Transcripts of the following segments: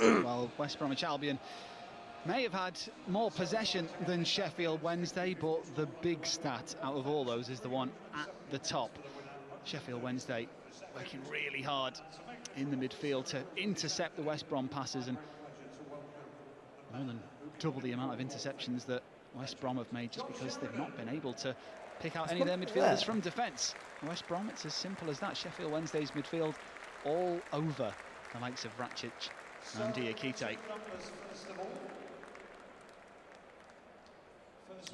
Well, West Bromwich Albion may have had more possession than Sheffield Wednesday, but the big stat out of all those is the one at the top. Sheffield Wednesday working really hard in the midfield to intercept the West Brom passes, and more than double the amount of interceptions that West Brom have made just because they've not been able to pick out any of their midfielders from defence. West Brom, it's as simple as that. Sheffield Wednesday's midfield all over the likes of Racic and Diakite.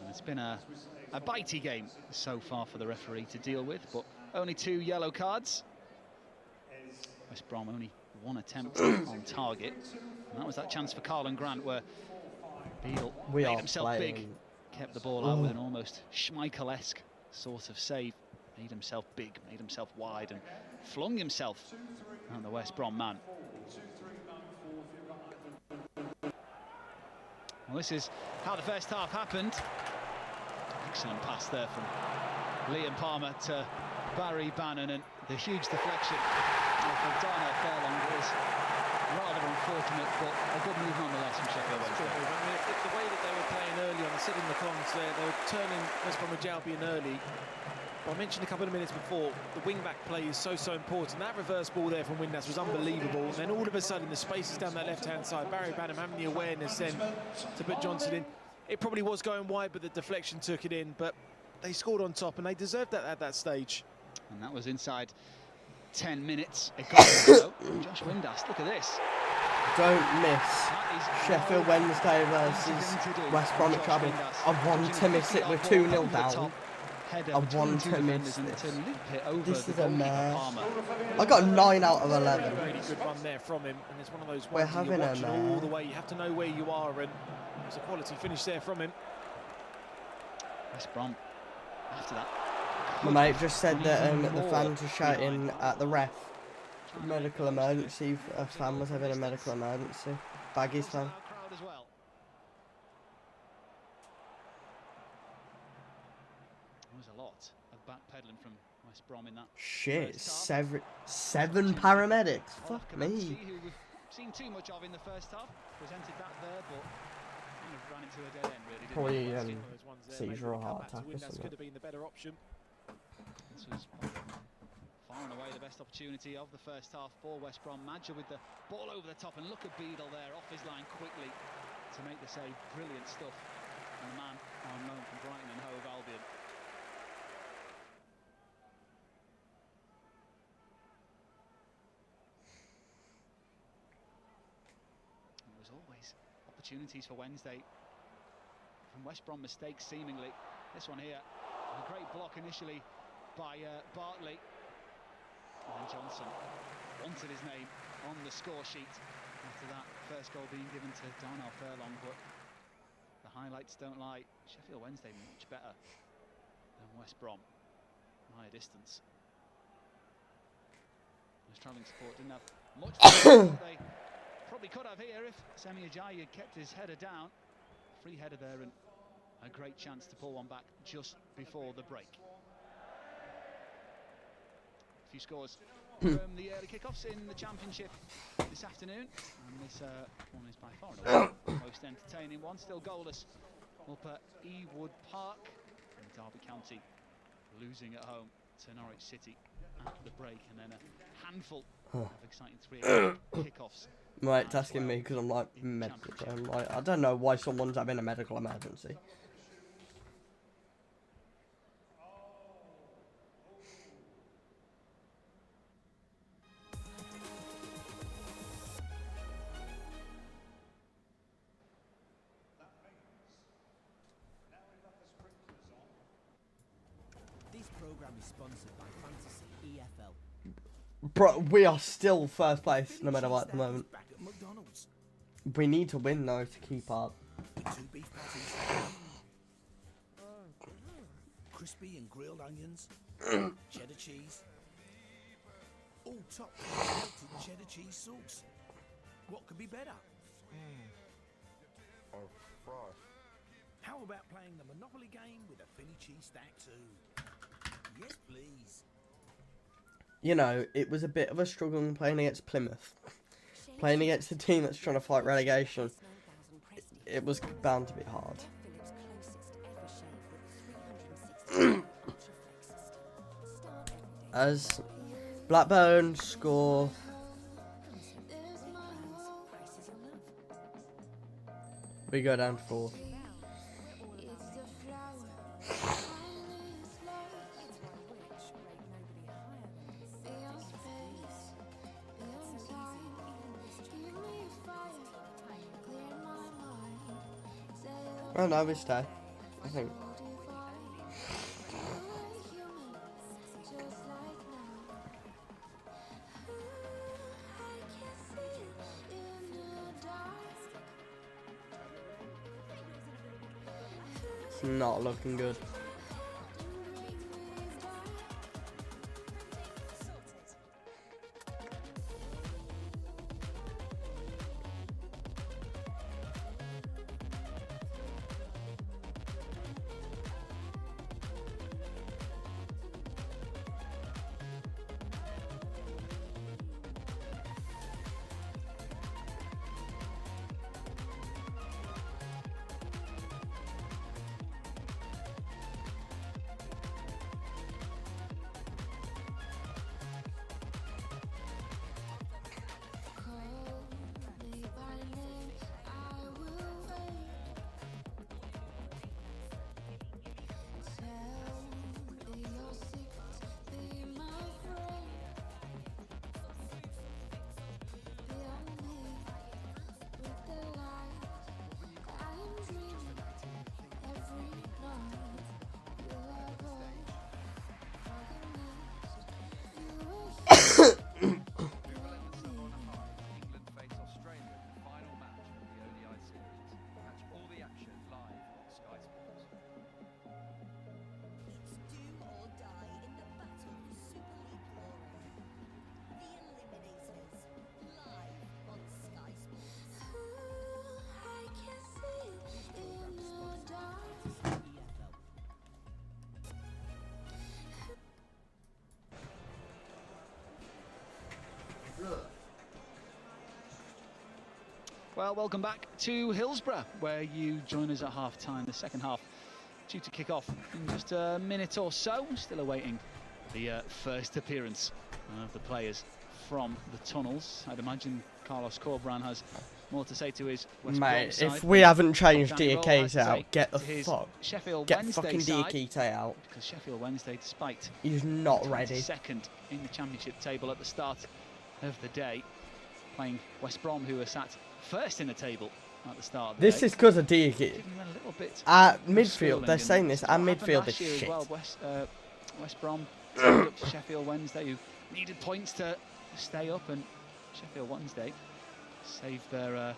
And it's been a bitey game so far for the referee to deal with, but only 2 yellow cards. West Brom only 1 attempt on target, and that was that chance for Carlin Grant where Beadle made himself big, kept the ball out with an almost Schmeichel-esque sort of save, made himself big, made himself wide, and flung himself on the West Brom man. Well, this is how the first half happened. Excellent pass there from Liam Palmer to Barry Bannon, and the huge deflection for Darnell Fairlong was rather unfortunate, but a good move nonetheless from Sheffield Wednesday. I mean, the way that they were playing early on, sitting the cons there, they were turning West Bromwich Albion early. I mentioned a couple of minutes before, the wing-back play is so important. That reverse ball there from Windass was unbelievable. And then all of a sudden, the spaces down that left-hand side, Barry Banham having the awareness then to put Johnson in. It probably was going wide, but the deflection took it in. But they scored on top, and they deserved that at that stage. And that was inside 10 minutes. It got Josh Windass, look at this. Don't miss Sheffield Wednesday versus West Bromwich Albion. I want to miss it with 2-0 down. I want to miss this. This is a mess. I got 9 out of 11. Really good run there from him, and it's one of those We're having a all the way. You have to know where you are, and it's a quality finish there from him. West Brom after that. My mate just said that the fans were shouting at the ref. Medical emergency. A fan was having a medical emergency. Baggies fan. Backpedaling from West Brom in that. Shit, seven paramedics. Fuck me. Who we've seen too much of in the first half. Presented that there, but kind of ran into a dead end, really. Probably seizure or heart attack or something. Could have been the better option. This was far and away the best opportunity of the first half for West Brom. Madger with the ball over the top, and look at Beadle there off his line quickly to make the save. Brilliant stuff. And the man on loan from Brighton and Hove Albion. Opportunities for Wednesday from West Brom mistakes seemingly. This one here, a great block initially by Bartley, and then Johnson wanted his name on the score sheet after that first goal being given to Darnell Fairlong, but the highlights don't lie. Sheffield Wednesday much better than West Brom by a distance. The travelling support didn't have much they probably could have here if Semi Ajayi had kept his header down. Free header there, and a great chance to pull one back just before the break. A few scores from the early kickoffs in the Championship this afternoon, and this one is by far and away the most entertaining one. Still goalless up at Ewood Park, and Derby County losing at home to Norwich City at the break, and then a handful of exciting 3 kickoffs. Right, it's asking me because I'm like medical. I'm like, I don't know why someone's having a medical emergency. This program is sponsored by Fantasy EFL. Bro, we are still first place no matter what at the moment. We need to win though to keep up. 2 beef patties, crispy and grilled onions, cheddar cheese, all topped with melted cheddar cheese sauce. What could be better? How about playing the Monopoly game with a Philly cheese stack too? Yes, please. You know, it was a bit of a struggle playing against Plymouth. Playing against a team that's trying to fight relegation, it was bound to be hard. As Blackburn score, we go down to 4th. Oh no, we stay, I think. It's not looking good. Well, welcome back to Hillsborough, where you join us at half-time. The second half due to kick off in just a minute or so. Still awaiting the first appearance of the players from the tunnels. I'd imagine Carlos Corberán has more to say to his West Brom side. If we haven't changed Diakite out, get the fuck. Sheffield Get Wednesday fucking side, Diakite out. because Sheffield Wednesday, despite He's not ready. second in the championship table at the start of the day, playing West Brom, who are sat first in the table at the start of the This day. is because of Diakite. Giving them a little bit Midfield, they're saying this, our midfield is shit. Well, West Brom up to Sheffield Wednesday, who needed points to stay up, and Sheffield Wednesday saved their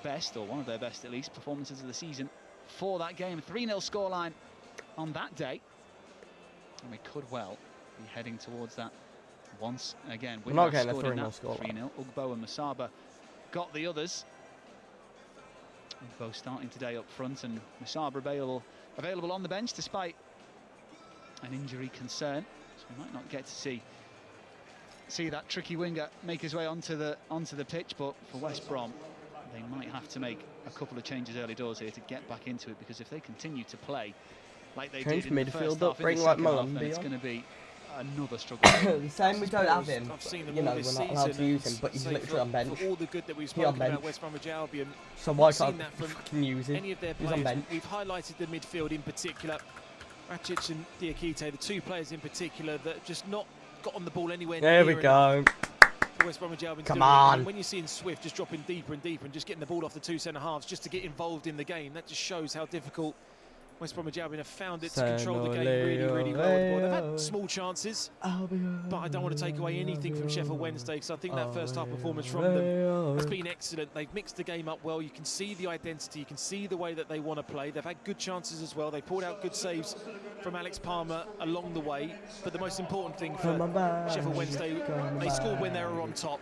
best, or one of their best at least, performances of the season for that game. 3-0 scoreline on that day, and we could well be heading towards that once again. We're not getting a 3-0 scoreline. 3-0. Ugbo and Masaba got the others. Both starting today up front, and Masaba available on the bench despite an injury concern, so we might not get to see that tricky winger make his way onto the pitch. But for West Brom, they might have to make a couple of changes early doors here to get back into it, because if they continue to play like they did in the first half, bring in the like second half, Mullen, then it's on. going to be another struggle. The same, we don't have him. I've seen them You know, all we're this not allowed to season, use him, but he's so literally on bench. For all the good that we've He on spoken bench. about West Bromwich Albion, So why I've seen can't that we from fucking use him? any of their He's on players. bench. We've highlighted the midfield in particular, Rakic and Diakite, the two players in particular that have just not got on the ball anywhere There near we go. West Bromwich Albion. Come on. And when you're seeing Swift just dropping deeper and deeper and just getting the ball off the two centre halves just to get involved in the game, that just shows how difficult West Bromwich Albion have found it to control the game really well. They've had small chances, but I don't want to take away anything from Sheffield Wednesday, because I think that first half performance from them has been excellent. They've mixed the game up well. You can see the identity. You can see the way that they want to play. They've had good chances as well. They pulled out good saves from Alex Palmer along the way. But the most important thing for Sheffield Wednesday, they scored when they were on top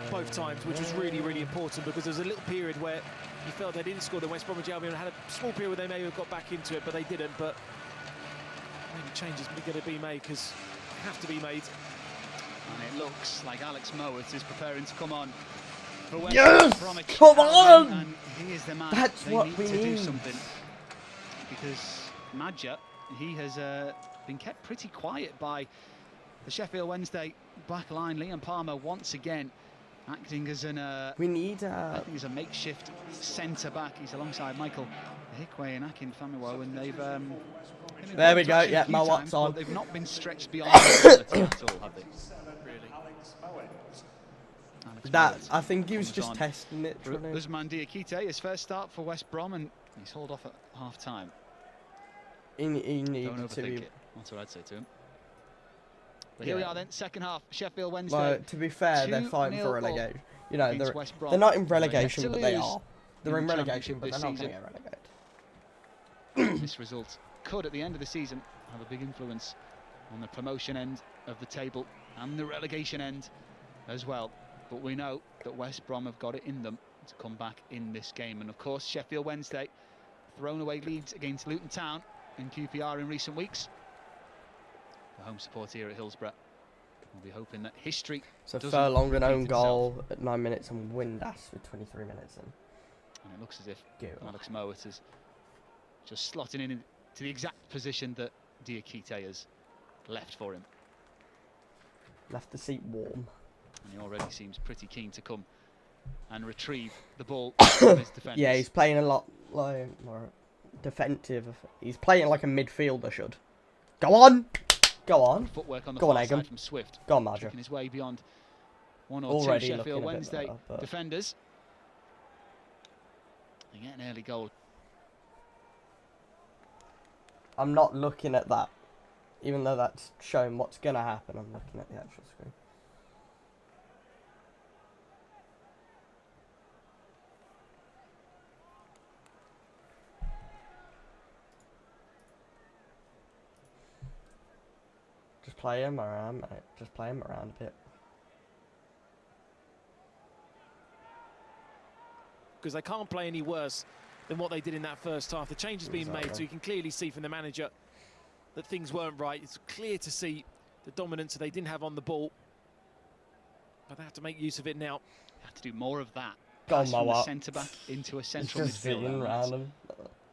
both times, which was really, really important, because there was a little period where you felt they didn't score. The West Bromwich Albion had a small period where they may have got back into it, but they didn't. But maybe changes are going to be made, because they have to be made. And it looks like Alex Mowat is preparing to come on. For West Bromwich. Come on! And he is the man. That's they what need we to need. do something, because Madja, he has been kept pretty quiet by the Sheffield Wednesday back line. Liam Palmer once again acting as an we need I think he's a makeshift centre back. He's alongside Michael Hickway and Akin Famiwo, and they've there we go. Yeah, a few Mowat's times, on. but they've not been stretched beyond their ability at all, have they? That Alex I think he was comes just on. testing it. Usman Diakite, his first start for West Brom, and he's hauled off at half time. He Don't needed overthink to be. it. That's what I'd say to him. But here we are then, second half. Sheffield Wednesday. Well, to be fair, they're 2-0 fighting for relegation. You know, against West Brom. they're not in They have relegation, to but they lose are. They're in the relegation, but Championship they're not this going to get relegated. This result could, at the end of the season, have a big influence on the promotion end of the table and the relegation end as well. But we know that West Brom have got it in them to come back in this game. And of course, Sheffield Wednesday thrown away leads against Luton Town in QPR in recent weeks. The home support here at Hillsborough will be hoping that history So doesn't Furlong an own repeat goal itself. at 9 minutes and Windass with 23 minutes in. And it looks as if Go. Alex Mowat is just slotting in to the exact position that Diakite has left for him. Left the seat warm. And he already seems pretty keen to come and retrieve the ball from his defenders. Yeah, he's playing a lot like more defensive. He's playing like a midfielder should. Go on! Go on. Footwork on the Go on, far Egan. side from Swift. Go on, Madja. Tricking his way beyond one or Already two looking a Sheffield bit Wednesday better, but- defenders. They get an early goal. I'm not looking at that. Even though that's showing what's going to happen, I'm looking at the actual screen. Just play him around, mate. Just play him around a bit. Because they can't play any worse than what they did in that first half. The change has been made, so you can clearly see from the manager that things weren't right. It's clear to see the dominance that they didn't have on the ball. But they have to make use of it now. They have to do more of that. Go on, Pass from the Mowat. centre-back into a It's central just midfielder. zigging around him.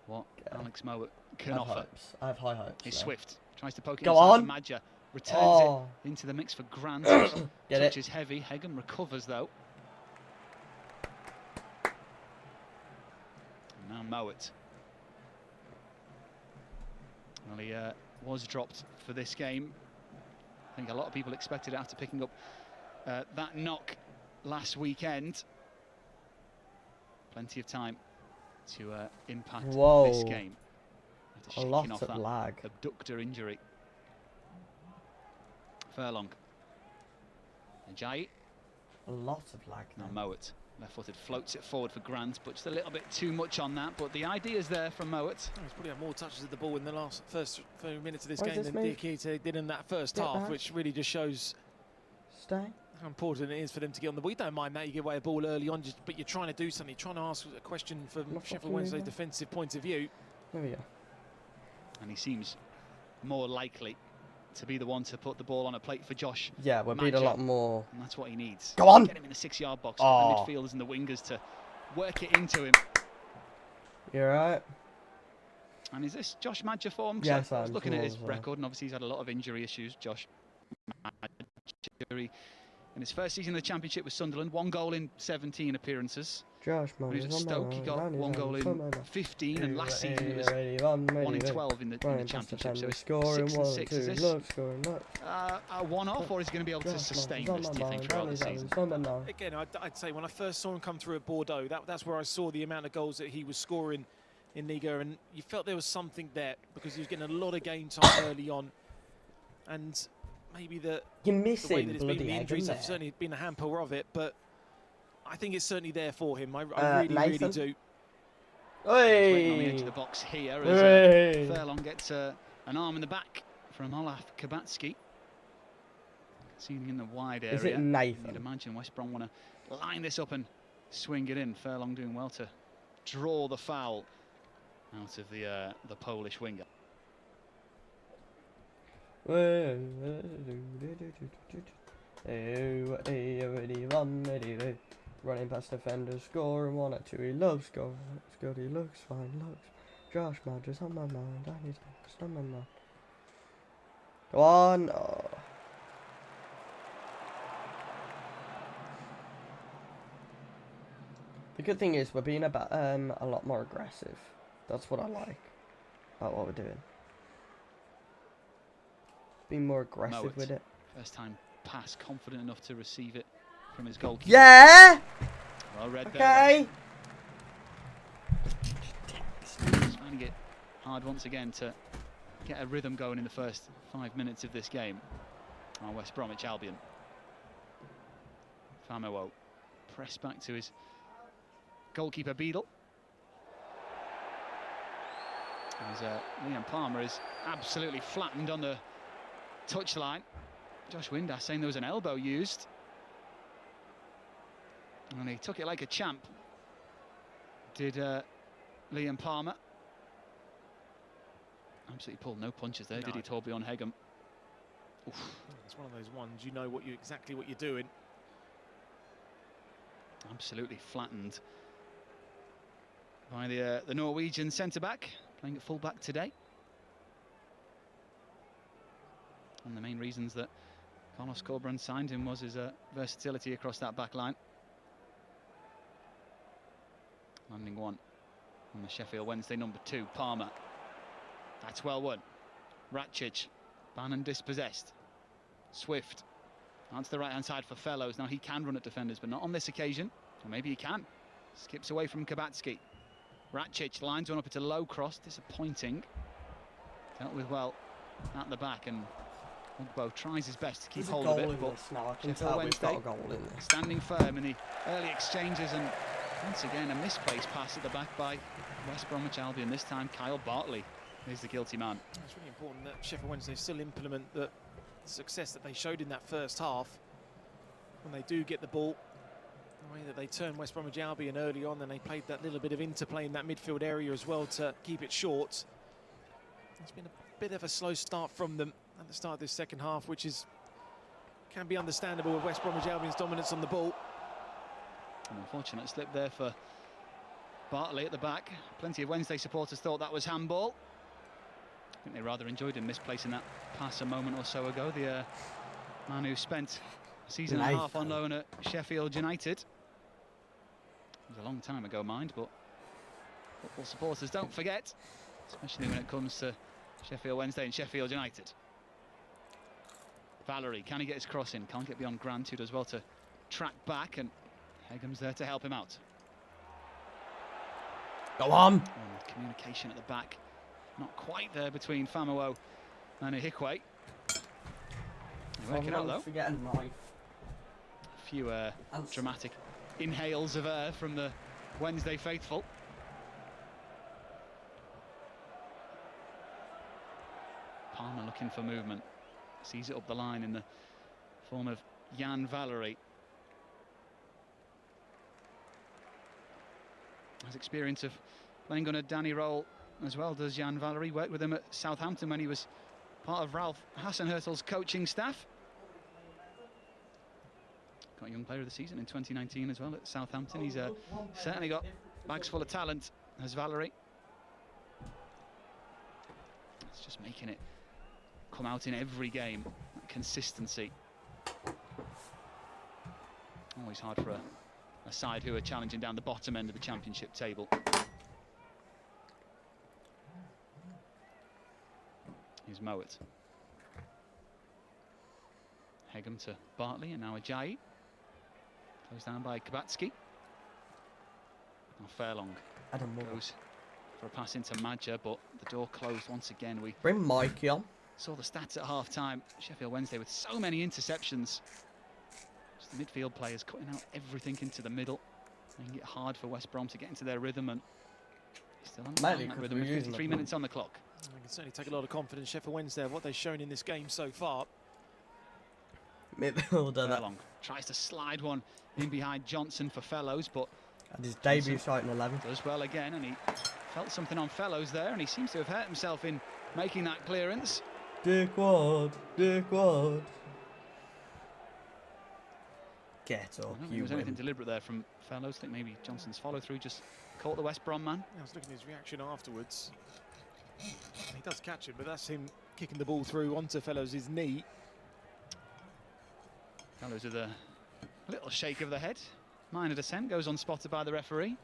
What Yeah. Alex Mowat I can have offer. hopes. I have high hopes. He's though. Swift. Tries to poke it Go inside on. to Madja. Returns Oh. it into the mix for Grant. Get Touch it. is heavy. Hegem recovers though. And now Mowat. Well, he was dropped for this game. I think a lot of people expected it after picking up that knock last weekend. Plenty of time to impact Whoa. this game. After A shaking lot off of that lag. abductor injury. Furlong. Ajayi. A lot of lag Now now. Mowat. Left-footed floats it forward for Grant, but just a little bit too much on that. But the idea is there from Mowat. He's probably had more touches of the ball in the first few minutes of this Where's game this than move? Diakite did in that first Get half, back. which really just shows Stay. how important it is for them to get on the ball. You don't mind that, you give away a ball early on, but you're trying to do something. You're trying to ask a question from Not Sheffield fucking Wednesday's moving. defensive point of view. There we go. And he seems more likely to be the one to put the ball on a plate for Josh. Yeah, we're being a Madja. lot more. And that's what he needs. Go on! Get him in the 6-yard box. Oh. For the midfielders and the wingers to work it into him. You're right. And is this Josh Madja form? 'Cause Yes, I was I'm looking at sure his so. record, and obviously he's had a lot of injury issues. Josh Madja. In his first season in the Championship with Sunderland, 1 goal in 17 appearances. Josh, When he was at Stoke, he got 1 goal in 15, and last season it was 1 in 12 in the Championship. So it's 6 and 6. Is this a one-off, or is he going to be able to sustain this, do you think, throughout the season? Again, I'd say when I first saw him come through at Bordeaux, that's where I saw the amount of goals that he was scoring Inigo, and you felt there was something there because he was getting a lot of game time early on, and maybe the You're way missing that it's been, the injuries have certainly been a hamper of it, but I think it's certainly there for him. I really do. Waiting on the edge of the box here as Furlong gets an arm in the back from Olaf Kabatski. Seeing in the wide area. Is it Nathan? You'd imagine West Brom want to line this up and swing it in. Furlong doing well to draw the foul out of the Polish winger. Running past defenders, scoring 1 or 2. He loves scoring. Looks good. He looks fine. Looks. Josh Madger's on my mind. I need to on my mind. Go on. Oh. The good thing is we're being a lot more aggressive. That's what I like about what we're doing. Being more aggressive with it. First time pass, confident enough to receive it from his goalkeeper. Yeah! Well read okay. There. He's finding it hard once again to get a rhythm going in the first 5 minutes of this game. West Bromwich Albion. Famewo pressed back to his goalkeeper Beadle. As Liam Palmer is absolutely flattened on the touchline. Josh Windass saying there was an elbow used. And he took it like a champ. Did Liam Palmer. Absolutely pulled no punches there, did he, Torbjorn Hegem? Oof. It's one of those ones, you know exactly what you're doing. Absolutely flattened by the Norwegian centre-back, playing at full-back today. One of the main reasons that Carlos Corberán signed him was his versatility across that back line. Landing one on the Sheffield Wednesday number 2, Palmer. That's well won. Ratchich, Bannon dispossessed. Swift, onto the right-hand side for Fellows. Now he can run at defenders, but not on this occasion. Or maybe he can. Skips away from Kabatski. Ratchich lines one up, it's a low cross, disappointing. Dealt with well at the back, and Ugbo tries his best to keep hold of it. But Sheffield Wednesday standing firm in the early exchanges, and once again a misplaced pass at the back by West Bromwich Albion. This time Kyle Bartley is the guilty man. It's really important that Sheffield Wednesday still implement the success that they showed in that first half. When they do get the ball, the way that they turned West Bromwich Albion early on, and they played that little bit of interplay in that midfield area as well to keep it short. It's been a bit of a slow start from them at the start of this second half, which can be understandable with West Bromwich Albion's dominance on the ball. An unfortunate slip there for Bartley at the back. Plenty of Wednesday supporters thought that was handball. I think they rather enjoyed him misplacing that pass a moment or so ago. The man who spent a season and a half on loan at Sheffield United. It was a long time ago, mind, but football supporters don't forget, especially when it comes to Sheffield Wednesday and Sheffield United. Valerie, can he get his cross in? Can't get beyond Grant, who does well to track back, and Hegem's there to help him out. Go on! Communication at the back. Not quite there between Famewo and Ihikwe. Work it out though. A few dramatic inhales of air from the Wednesday faithful. Palmer looking for movement. Sees it up the line in the form of Jan Valery. Has experience of playing on a Danny role as well, does Jan Valery. Worked with him at Southampton when he was part of Ralph Hasenhüttl's coaching staff. Got Young Player of the Season in 2019 as well at Southampton. He's certainly got bags full of talent, as Valery. It's just making it come out in every game. That consistency. Always hard for a side who are challenging down the bottom end of the championship table. Here's Mowat. Hegem to Bartley, and now Ajayi. Closed down by Kabatski. Now Fairlong goes for a pass into Madja, but the door closed once again. We Bring Mikey on. saw the stats at half-time. Sheffield Wednesday with so many interceptions. Just the midfield players cutting out everything into the middle, making it hard for West Brom to get into their rhythm, and still on that rhythm with 53 minutes on the clock. I can certainly take a lot of confidence, Sheffield Wednesday, of what they've shown in this game so far. Midfielder Furlong tries to slide one in behind Johnson for Fellows, but at his debut shot in 11. does well again, and he felt something on Fellows there, and he seems to have hurt himself in making that clearance. Dick Ward. Get up, I don't think you there was anything win. deliberate there from Fellows. I think maybe Johnson's follow through just caught the West Brom man. I was looking at his reaction afterwards. He does catch it, but that's him kicking the ball through onto Fellows' knee. Fellows with a little shake of the head. Minor descent, goes unspotted by the referee.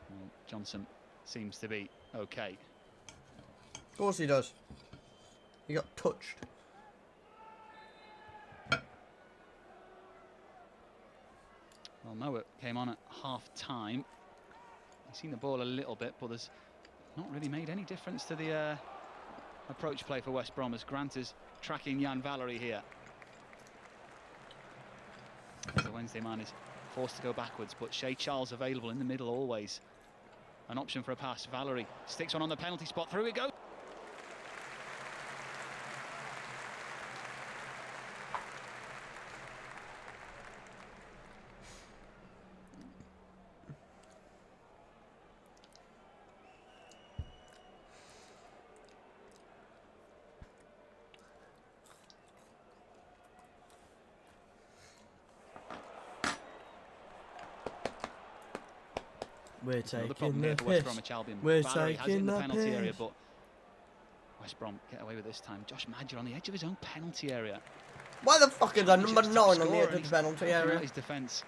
Well, Johnson seems to be okay. Of course he does. He got touched. Well, Noah came on at half-time. He's seen the ball a little bit, but there's not really made any difference to the approach play for West Brom, as Grant is tracking Jan Valery here. As the Wednesday man is forced to go backwards, but Shea Charles available in the middle always. An option for a pass. Valery sticks one on the penalty spot. Through it goes. We're Another taking problem the here for West piss. Bromwich Albion. We're Valery has it taking in the the penalty area, piss. but West Brom get away with this time. Josh Madger on the edge of his own penalty area. Why the fuck is that number 9 on the edge of the He's penalty knocking out area? his defence.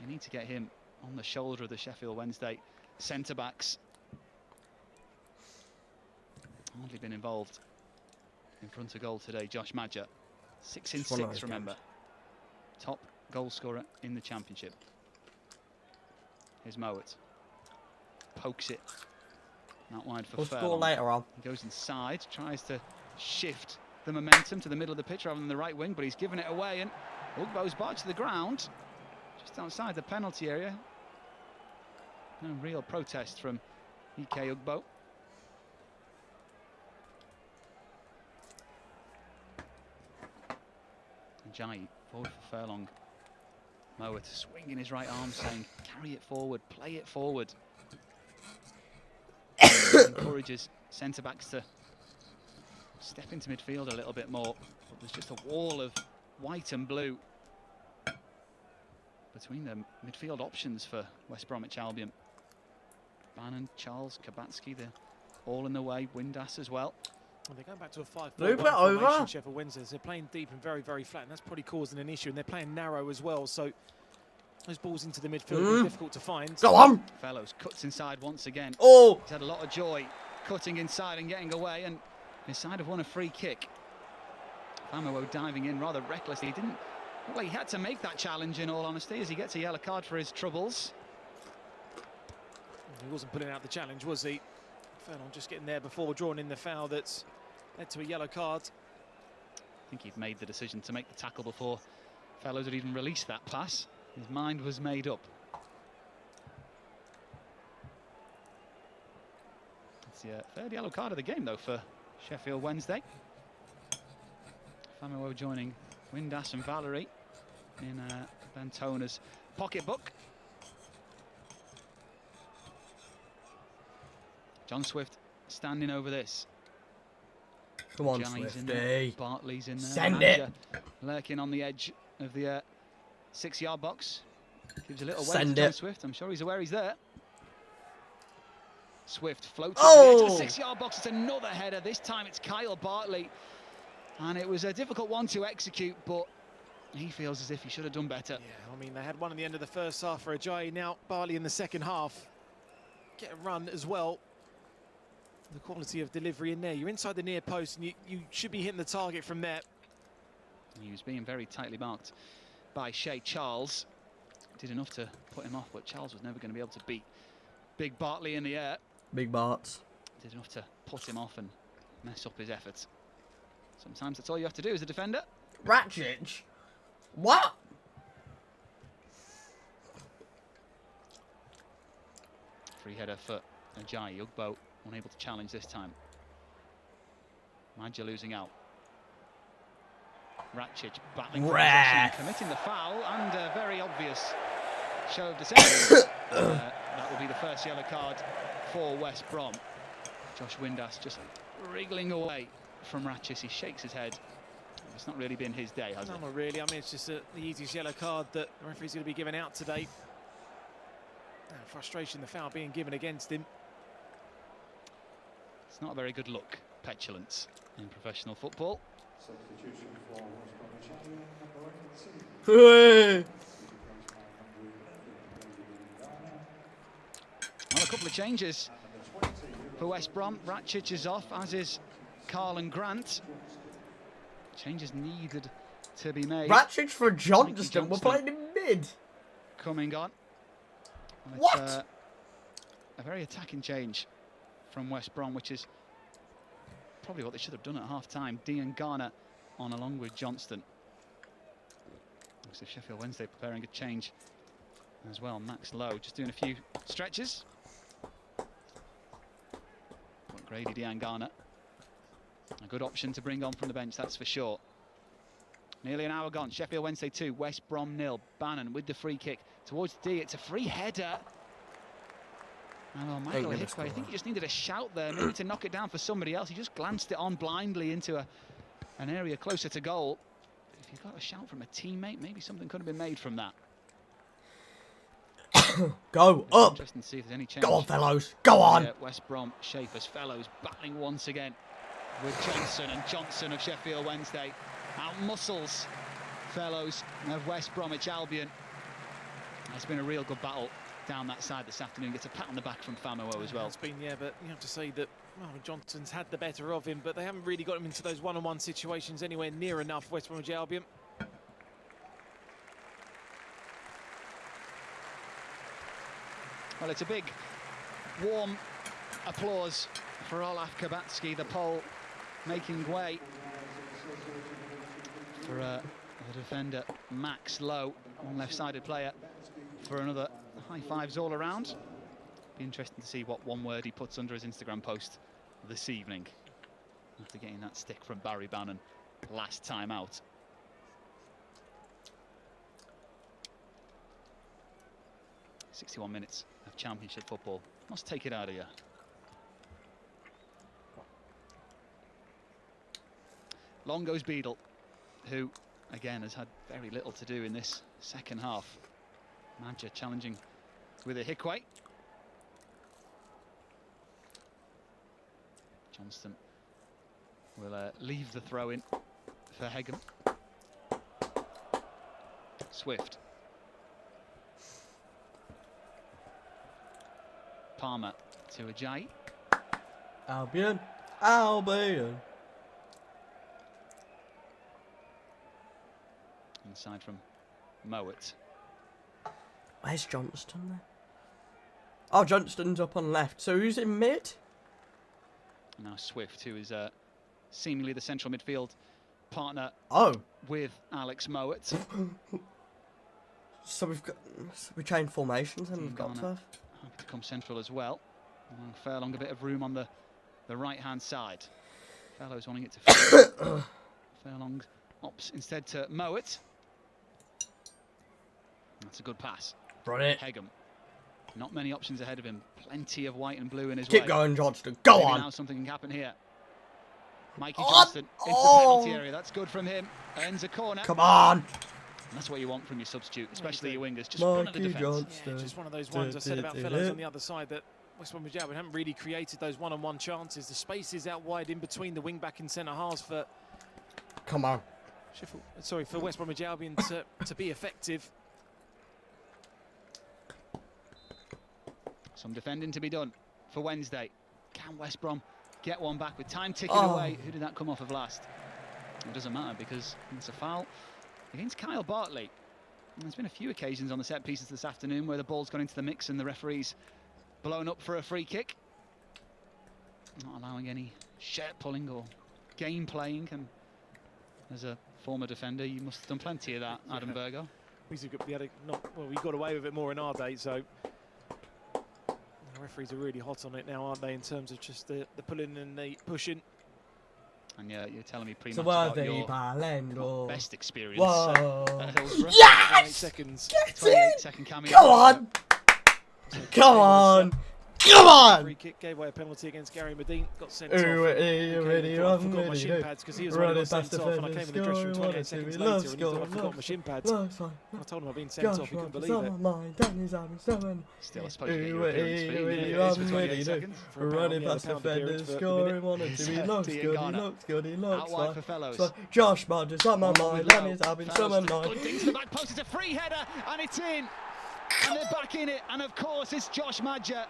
You need to get him on the shoulder of the Sheffield Wednesday centre-backs. Hardly been involved in front of goal today, Josh Madger. 6 in Just one of 6, those remember. Top goal scorer in the Championship. Here's Mowat. Pokes it out wide for We'll score Furlong. later on. He goes inside, tries to shift the momentum to the middle of the pitch rather than the right wing, but he's given it away, and Ugbo's back to the ground, just outside the penalty area. No real protest from Ike Ugbo. Jai forward for Furlong. Mowat swinging his right arm, saying, carry it forward, play it forward. Encourages centre-backs to step into midfield a little bit more. But there's just a wall of white and blue between the midfield options for West Bromwich Albion. Bannon, Charles, Kabatsky, they're all in the way. Windass as well. Well, they're going back to a 5-4-1 Loop it over. formation, Sheffield Wednesday. They're playing deep and very, very flat, and that's probably causing an issue. And they're playing narrow as well, so those balls into the midfield are difficult to find. Go on! Fellows cuts inside once again. Oh! He's had a lot of joy cutting inside and getting away, and his side have won a free kick. Famewo diving in rather recklessly. He didn't. Well, he had to make that challenge, in all honesty, as he gets a yellow card for his troubles. He wasn't putting out the challenge, was he? Furlong just getting there before drawing in the foul that's led to a yellow card. I think he'd made the decision to make the tackle before Fellows had even released that pass. His mind was made up. It's the third yellow card of the game, though, for Sheffield Wednesday. Famewo joining Windass and Valery in Bantona's pocketbook. John Swift standing over this. Come on, Jai's in there, Swifty. Bartley's in there. Send Madger it. lurking on the edge of the 6-yard box. Gives a little wave Send to John it. Swift. I'm sure he's aware he's there. Swift floats Oh! to the edge of the 6-yard box. It's another header. This time it's Kyle Bartley. And it was a difficult one to execute, but he feels as if he should have done better. Yeah, I mean, they had one at the end of the first half for Ajayi. Now Bartley in the second half. Get a run as well. The quality of delivery in there. You're inside the near post, and you should be hitting the target from there. He was being very tightly marked by Shea Charles. Did enough to put him off, but Charles was never going to be able to beat Big Bartley in the air. Big Barts. Did enough to put him off and mess up his efforts. Sometimes that's all you have to do as a defender. Ratchich? What? Free header for Ajayi. Ugbo unable to challenge this time. Madja losing out. Ratchich battling for possession, committing the foul, and a very obvious show of dissent. That will be the first yellow card for West Brom. Josh Windass just wriggling away from Ratchis. He shakes his head. It's not really been his day, has it? No, not really. I mean, it's just the easiest yellow card that the referee's going to be giving out today. Frustration, the foul being given against him. It's not a very good look, petulance in professional football. Well, a couple of changes for West Brom. Ratchich is off, as is Carlin Grant. Changes needed to be made. Ratchich for Johnston. We're playing in mid. Coming on. Well, what? A very attacking change from West Brom, which is probably what they should have done at half-time. Dean Garner on along with Johnston. Looks as if Sheffield Wednesday preparing a change as well. Max Lowe just doing a few stretches. Got Grady Dean Garner. A good option to bring on from the bench, that's for sure. Nearly an hour gone. Sheffield Wednesday 2, West Brom 0. Bannon with the free kick towards D. It's a free header. And Michael Hickway, I think he just needed a shout there, maybe to knock it down for somebody else. He just glanced it on blindly into an area closer to goal. If you got a shout from a teammate, maybe something could have been made from that. Go up. Interesting to see if there's any change. Go on, fellows. Go on. West Brom shape as Fellows battling once again with Johnson, and Johnson of Sheffield Wednesday out muscles Fellows of West Bromwich Albion. It's been a real good battle down that side this afternoon. Gets a pat on the back from Famowo as well. It's been, yeah, but you have to say that Johnson's had the better of him, but they haven't really got him into those one-on-one situations anywhere near enough, West Bromwich Albion. Well, it's a big, warm applause for Olaf Kabatsky, the Pole, making way for the defender Max Lowe, one left-sided player, for another high fives all around. Be interesting to see what one word he puts under his Instagram post this evening after getting that stick from Barry Bannon last time out. "61 minutes of Championship football must take it out of you." Long goes Beadle, who again has had very little to do in this second half. Madja challenging with a Hickway. Johnston will leave the throw in for Hegem. Swift. Palmer to Ajayi. Albion. Albion. Inside from Mowat. Where's Johnston there? Oh, Johnston's up on left. So who's in mid? Now Swift, who is seemingly the central midfield partner with Alex Mowat. So we changed formations and we've got to have. Happy to come central as well. Furlong a bit of room on the right-hand side. Fellows wanting it to Furlong opts instead to Mowat. That's a good pass. Brilliant. Hegem. Not many options ahead of him. Plenty of white and blue in his way. Keep going, Johnston. Go Maybe on. Now something can happen here. Mikey Johnston into the penalty area. That's good from him. Earns a corner. Come on. And that's what you want from your substitute, especially your wingers. Just run at the defence. Yeah, just one of those ones I said about Fellows on the other side, that West Bromwich Albion haven't really created those one-on-one chances. The spaces out wide in between the wing-back and centre halves for... Come on. For West Bromwich Albion to be effective. Some defending to be done for Wednesday. Can West Brom get one back with time ticking away? Who did that come off of last? It doesn't matter because it's a foul against Kyle Bartley. There's been a few occasions on the set pieces this afternoon where the ball's gone into the mix and the referee's blown up for a free kick. Not allowing any shirt pulling or game playing, and as a former defender you must have done plenty of that, Adam Virgo. We got away with it more in our day, so the referees are really hot on it now, aren't they, in terms of just the pulling and the pushing. And yeah, you're telling me pretty So much about your best experience at Hillsborough. Yes! 28 seconds. 28-second cameo. Come on! Come on! Come on! Free kick, gave away a penalty against Gary Medine, got sent off. I forgot my shin pads because he was running sent off, and I came in the dressing room 28 seconds later and he thought I forgot my shin pads. I told him I'd been sent off, he couldn't believe it. Still, I suppose you get your appearance fee. It is for 28 seconds. Running past defenders, scoring 1 or 2, he looks good, he looks Out wide for Fellows. like Josh Madger's on my mind, let me have him some night. Good thing to the back post, it's a free header, and it's in. And they're back in it, and of course it's Josh Madger.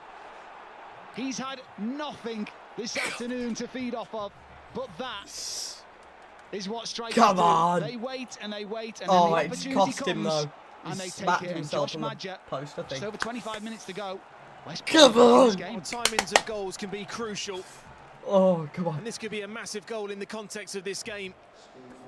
He's had nothing this afternoon to feed off of, but that is what strikers do. Come on! They wait and they wait, and Oh, then the it's opportunity cost him comes, though. and they Smacked take it. And himself Josh on the Madger, post, I just think. over 25 minutes to go. Come on! Timings of goals can be crucial, Oh, come on. and this could be a massive goal in the context of this game.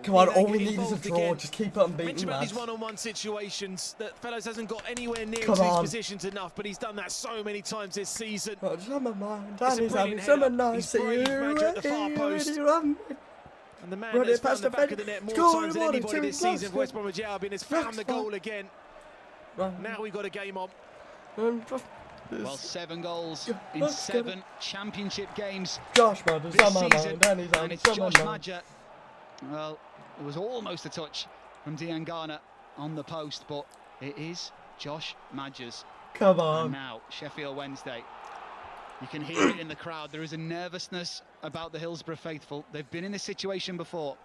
Come on, They all we get need is a involved draw. again. Just keep it unbeaten, Mentioned about these lads. one-on-one situations that Fellows hasn't got anywhere near Come to these on. positions enough, but he's done that so many times this season. Oh, just on my mind, It's a Danny's having brilliant some header. nice He's see brave, you. Madger at the far post. And the man Run that's it past found the the back of fence. the net more Score times than one or anybody two, this season looks for West good. Bromwich Albion has found the Looks goal fine. again. Now we've got a game on. Well, 7 goals in 7 championship games Josh Madger's this on my season, mind, Danny's and having it's some Josh nice. Madger. Well, it was almost a touch from Dean Garner on the post, but it is Josh Madger's. Come And on. now, Sheffield Wednesday. You can hear it in the crowd. There is a nervousness about the Hillsborough faithful. They've been in this situation before.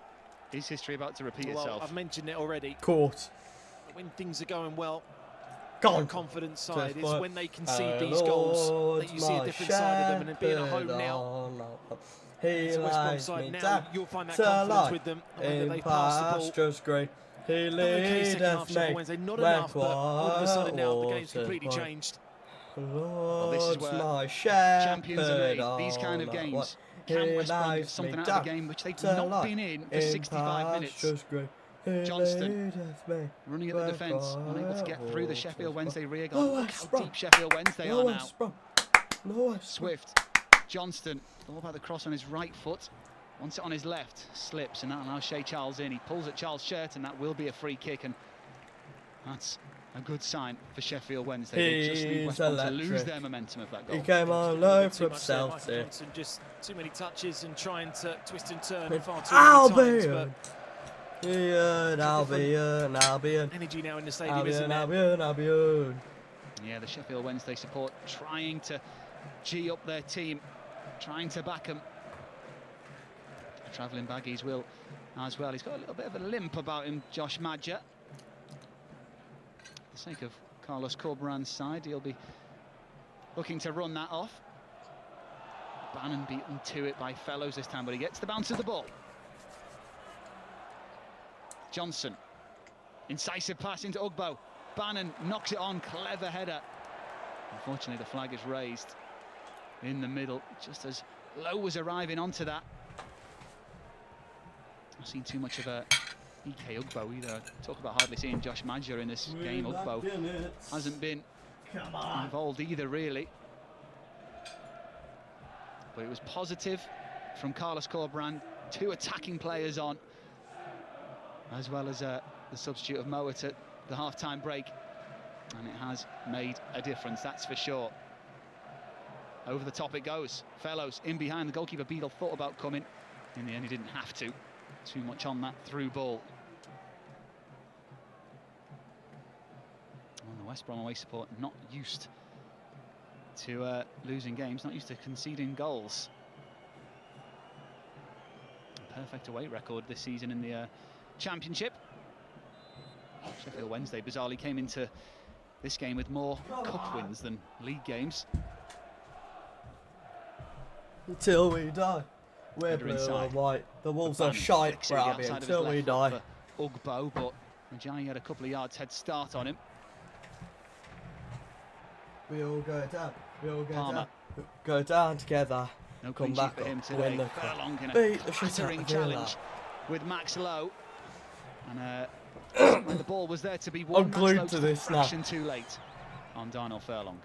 Is history about to repeat Well, itself? I've mentioned it already. Court. When things are going well, Go the on. confident side Just is what- when they concede these goals that you see a different side of them, and being at home now. He It's a West Brom likes side me now, down you'll find that to confidence life. with them, and whether In they pass the ball. pastures grey, he Okay, second half leadeth Sheffield me Wednesday, not where enough, but all of a sudden now the game's quiet completely waters changed. Well, this is Lord's where my champions are shepherd made. These kind of on a games what? can He West Brom get lies something me out of down the game which they've to not life. been in for In 65 minutes. pastures grey, he Johnston leadeth me running at the where defence, unable to get quiet through the waters Sheffield Wednesday rear run. guard. No, Look West how Brom. deep Sheffield Wednesday No are now. West Brom. No West Brom. Swift, Johnston, all about the cross on his right foot. Wants it on his left, slips, and that allows Shea Charles in. He pulls at Charles' shirt, and that will be a free kick, and that's a good sign for Sheffield Wednesday. They just need West Brom to lose their momentum of that He goal. came on Too low much from there, Celtic. Michael Johnson, just too many touches and trying to twist and turn far too many times. Albion. But Albion. energy now in the stadium, isn't Albion, there? Albion. Yeah, the Sheffield Wednesday support trying to G up their team, trying to back them. Travelling baggies will as well. He's got a little bit of a limp about him, Josh Madger. For the sake of Carlos Corberan's side, he'll be looking to run that off. Bannon beaten to it by Fellows this time, but he gets the bounce of the ball. Johnson, incisive pass into Ugbo. Bannon knocks it on, clever header. Unfortunately, the flag is raised in the middle, just as Lowe was arriving onto that. I've seen too much of a EK Ugbo either. Talk about hardly seeing Josh Madger in this game. Ugbo hasn't been involved either, really. But it was positive from Carlos Corberan. 2 attacking players on, as well as the substitute of Mowat at the half-time break. And it has made a difference, that's for sure. Over the top it goes. Fellows in behind. The goalkeeper Beadle thought about coming. In the end, he didn't have to. Too much on that through ball. Well, the West Brom away support not used to losing games, not used to conceding goals. A perfect away record this season in the Championship. Sheffield Wednesday bizarrely came into this game with more cup wins than league games. Until we die. We're Header blue inside. and white. The Wolves Bannon are shite, flicks it to the Robbie, outside of his until we left die. foot for Ugbo, but Ajayi had a couple of yards head start on him. We all go down. We all go Palmer. down. Go down together. No Come clean sheet back for him up. today. Win the Furlong in a beat the shit out clattering of Villa. challenge with Max Lowe. And when the ball was there to be won, I'm Max glued Lowe to just this a now. fraction too late on Darnell Furlong.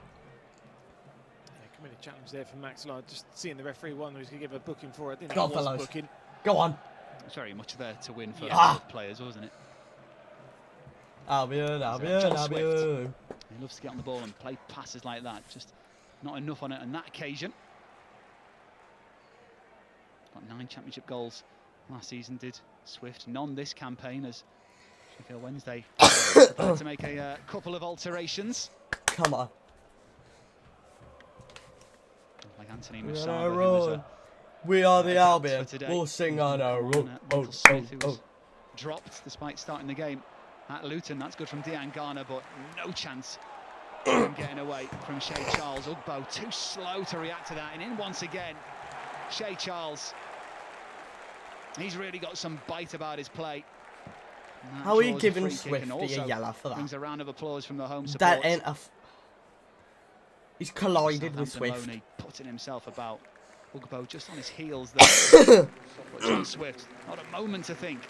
Yeah, committed challenge there from Max Lowe. Just seeing the referee wonder who's going to give a booking for it. I didn't Go think on, it was a fellows. booking. Go on. It's very much there to win for Yeah. both players, wasn't it? Albion, Albion, John Albion. He loves to get on the ball and play passes like that. Just not enough on it on that occasion. Got 9 championship goals last season, did Swift. None this campaign, as Sheffield Wednesday had to make a couple of alterations. Come on. Like Anthony We're on Musaba, a who was run. We are the adapt Albion. for today. We'll sing Who's on gonna our come run. on, Oh, Michael oh, Smith, who was oh. dropped despite starting the game at Luton. That's good from Dean Garner, but no chance of him getting away from Shea Charles. Ugbo too slow to react to that, and in once again, Shea Charles. He's really got some bite about his play. How are you draws giving free kick and Swifty a also yellow for brings that? a round of applause from the home support. That ain't a... He's collided with Southampton Swift. Loney putting himself about. Ugbo just on his heels there. But John Swift, not a moment to think.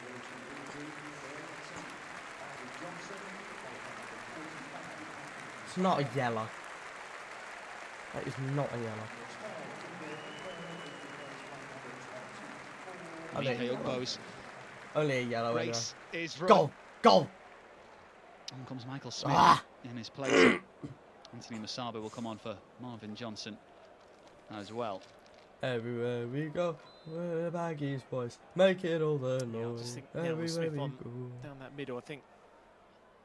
It's not a yellow. That is not a yellow. Mike Ugbo's Only a yellow. race is run. Goal! Goal! On comes Michael Smith in his place. Anthony Musaba will come on for Marvin Johnson as well. Everywhere we go, we're the Baggies boys, make it all the Yeah, I noise. just think Everywhere Smith we on go. down that middle. I think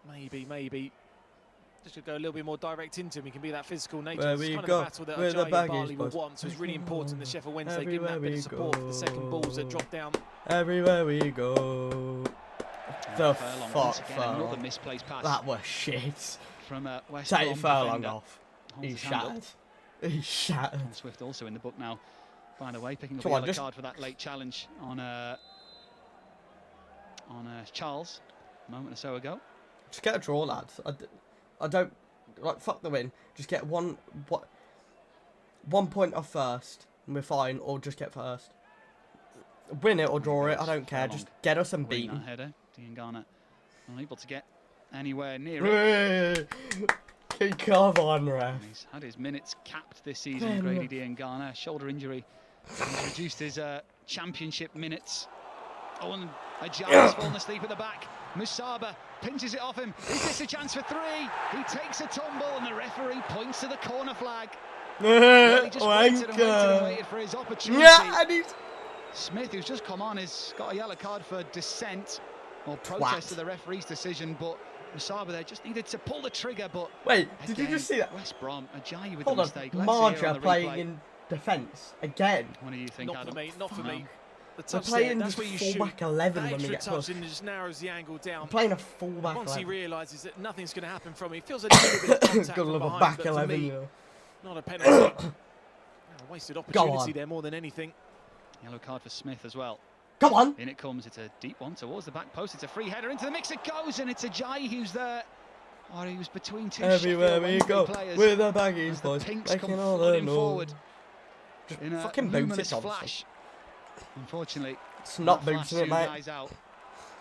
maybe just to go a little bit more direct into him. He can be that physical nature. Where It's we kind go, of a battle that we're the Ajayi and Baggies Barley will boys. want. So it's really important that Sheffield Wednesday give him that Everywhere bit of we support for the second balls that go. drop down. Everywhere we go. The Furlong fuck, once again, another Furlong. misplaced pass That was shit. from West Take Brom Furlong defender. off. Holds He's his hand up. shattered. He's shattered. John Swift also in the book now. By the way, picking up Come a on, yellow just- card for that late challenge on Charles a moment or so ago. Just get a draw, lads. I don't like fuck the win. Just get one point off first, and we're fine. Or just get first. Win it or draw it. I don't care. Just get us and beat That 'em. header, Dean Garner unable to get anywhere near it. Come on, And ref. he's had his minutes capped this season. Grady Dean Garner, shoulder injury, has reduced his championship minutes. Oh, and Ajayi's fallen asleep at the back. Musaba pinches it off him. Is this a chance for 3? He takes a tumble, and the referee points to the corner flag. Well, he just waited and waited and waited for his opportunity. Yeah, and he's... Smith, who's just come on, has got a yellow card for dissent or protest to the referee's decision, but Musaba there just needed to pull the trigger. But Wait, did again, you just see that? West Brom, Ajayi with Hold the on, mistake. Let's see here on Marja the playing replay. in defence again. What do you think, Not Adam? for me. Not for me. The We're touch there, playing that's just where you shoot. full-back 11 That when we extra get touch close. and it just narrows the angle down. I'm playing a full-back Once he 11. realises that nothing's going to happen from him, he feels a little bit of contact Good from little behind, back but for 11. me, Yeah. not a penalty. A wasted Go opportunity on. there more than anything. Yellow card for Smith as well. Come on. In it comes, it's a deep one towards the back post. It's a free header into the mix. It goes, and it's Ajayi who's there. Oh, he was between two Everywhere Sheffield we Wednesday go, players. we're the As Baggies the boys, Pinks come making all the flooding noise. forward Just in a fucking boot luminous it, Thompson. flash. Unfortunately, It's not that flash booting it, soon mate. dies out.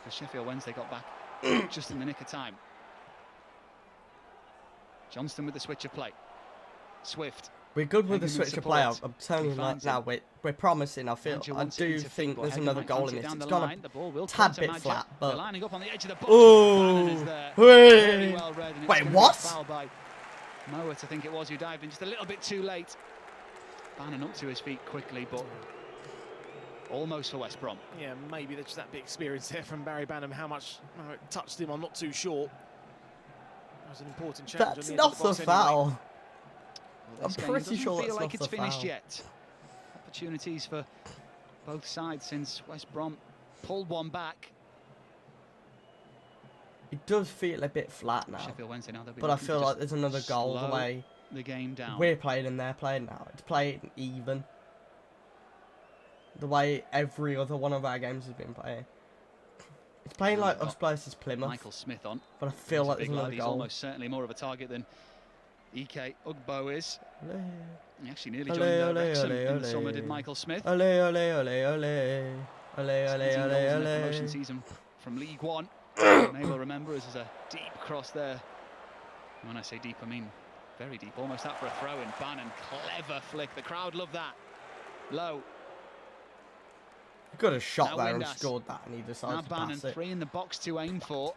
The Sheffield Wednesday got back just in the nick of time. Johnston with the switch of play. Swift. We're good with the Taking the switch of play. support. I'm telling He you right finds now, it. we're promising. I Andrew I wants it do into think Fingal. there's Heading another might goal bounce in it this. down It's the gone line. The ball will tad come to bit Madja. flat, They're but... lining up on the edge of the box. Ooh. Bannon is there. Hey. Very well read, and it's Wait, gonna be what? fouled by Moat, I think it was, who dived in just a little bit too late. Bannon up to his feet quickly, but almost for West Brom. Yeah, maybe there's just that bit of experience there from Barry Banham. How much it touched him, I'm not too sure. That was an important challenge. That's on the edge not of the a box anyway. foul. Well, I'm this game pretty doesn't sure feel it's like not it's a finished foul. yet. Opportunities for both sides since West Brom pulled one back. It does feel a bit flat now. Sheffield Wednesday now, they'll be But I looking to feel just like there's another goal the slow way the game down. we're playing and they're playing now. It's playing even. The way every other one of our games has been playing. It's playing like us versus Plymouth. Michael Smith on. But I feel like there's another He's goal. almost certainly more of a target than Ike Ugbo is. Ole. He actually nearly joined Wrexham in the summer, did Michael Smith. Ole, ole, ole, ole. Ole, ole, 17 ole, goals in ole. the promotion season from League One. May will remember us as a deep cross there. And when I say deep, I mean very deep. Almost out for a throw-in. Bannon, clever flick. The crowd love that. Low. He could have shot Now there and Windass. scored that, and he Now decided to Bannon, pass it. 3 in the box to aim for.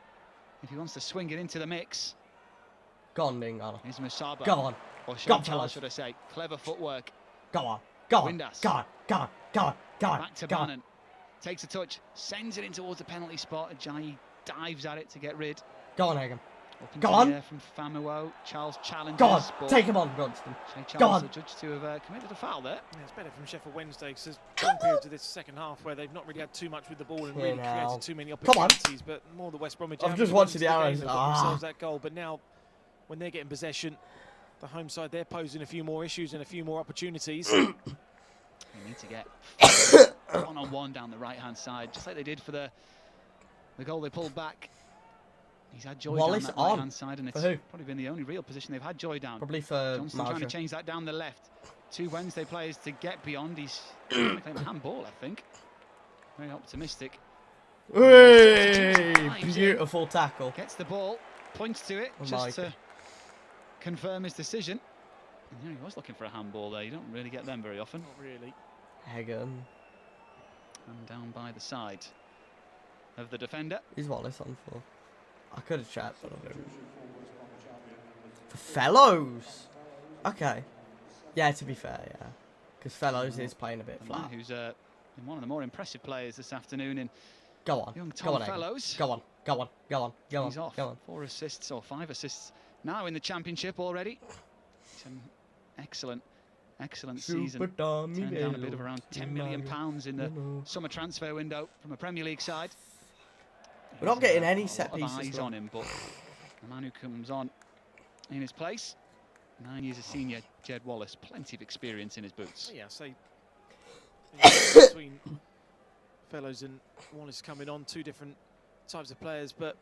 If he wants to swing it into the mix. Go on, Lingard. Here's Musaba. Go on. Or Go on, Chantal, fellas. should I say. Clever footwork. Go on. Go on. Windass. Go on. Go on. Go on. Go on. Back to go on. Bannon. Takes a touch. Sends it in towards the penalty spot. Ajayi dives at it to get rid. Go on, Hagen. Up into Go the on. air from Famuo. Charles challenges. Go on. but Take him on, Gunston. Shea Go Charles, on. the judge, to have committed a foul there. Yeah, it's better from Sheffield Wednesday because there's long periods of this second half where they've not really had too much with the ball and really Now. created too many Come on. opportunities. But more the West Bromwich. I'm Albion just went watching into the game, arrows. they've got themselves that goal, but now when they're getting possession, the home side, they're posing a few more issues and a few more opportunities. You need to get one-on-one down the right-hand side, just like they did for the goal they pulled back. He's had Joy Wallace down that on. right-hand side, and For it's who? probably been the only real position they've had Joy down. Probably for Johnston trying to Marshall. change that down the left. 2 Wednesday players to get beyond. He's trying to claim a handball, I think. Very optimistic. Hey, beautiful tackle. Gets the ball, points to it, Oh just my to confirm his decision. And, you know, he was looking for a handball there. You don't really get them very often. Not really. Hagen. And down by the side of the defender. Is Wallace on for? I could have checked, but I didn't. For Fellows. Okay. Yeah, to be fair, yeah. Because Fellows is playing a bit The man flat. who's been one of the more impressive players this afternoon in Go on. young Go Tom on, Hagen. Fellows. Go on. Go on. Go on. Go on. He's off. Go on. 4 assists or 5 assists now in the championship already. It's an excellent season. Turned down a bit of around £10 million in the summer transfer window from a Premier League side. We're not getting any A set lot of pieces. eyes though. on him, but the man who comes on in his place, 9 years a senior, Jed Wallace, plenty of experience in his boots. Yeah, say between Fellows and Wallace coming on, 2 different types of players, but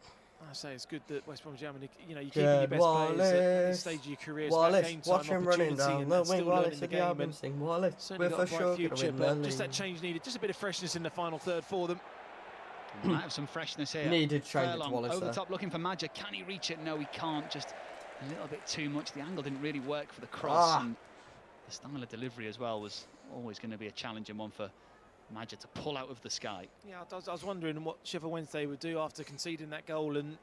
I say it's good that West Bromwich Albion, you know, you're keeping your best players at this stage of your career. Wallace, game watch time him running opportunity down and the still wing. learning Wallace the of the game, Albion and sing. Wallace, certainly we're got for a sure bright gonna future, win but the just that league. change needed, just a bit of freshness in the final third for them. Might have some freshness here. Needed change to Furlong Wallace over the there. top looking for Madger. Can he reach it? No, he can't. Just a little bit too much. The angle didn't really work for the cross, and the style of delivery as well was always going to be a challenging one for Madger to pull out of the sky. Yeah, I was wondering what Sheffield Wednesday would do after conceding that goal, and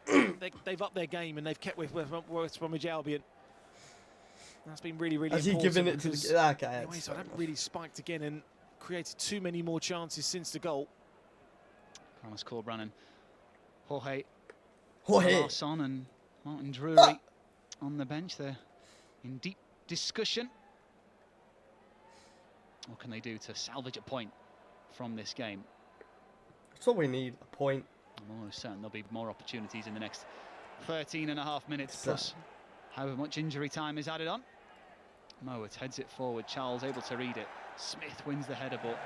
they've upped their game and they've kept with West Bromwich Albion. That's been really, really Has he important. given it to because the... Okay, the that's away side fair haven't really spiked again and created too many more chances since the goal. Carlos Corbranen, Jorge Jorge. Larson and Martin Drury on the bench there in deep discussion. What can they do to salvage a point from this game? That's all we need, a point. I'm almost certain there'll be more opportunities in the next 13.5 minutes, So- plus however much injury time is added on. Mowat heads it forward, Charles able to read it. Smith wins the header, but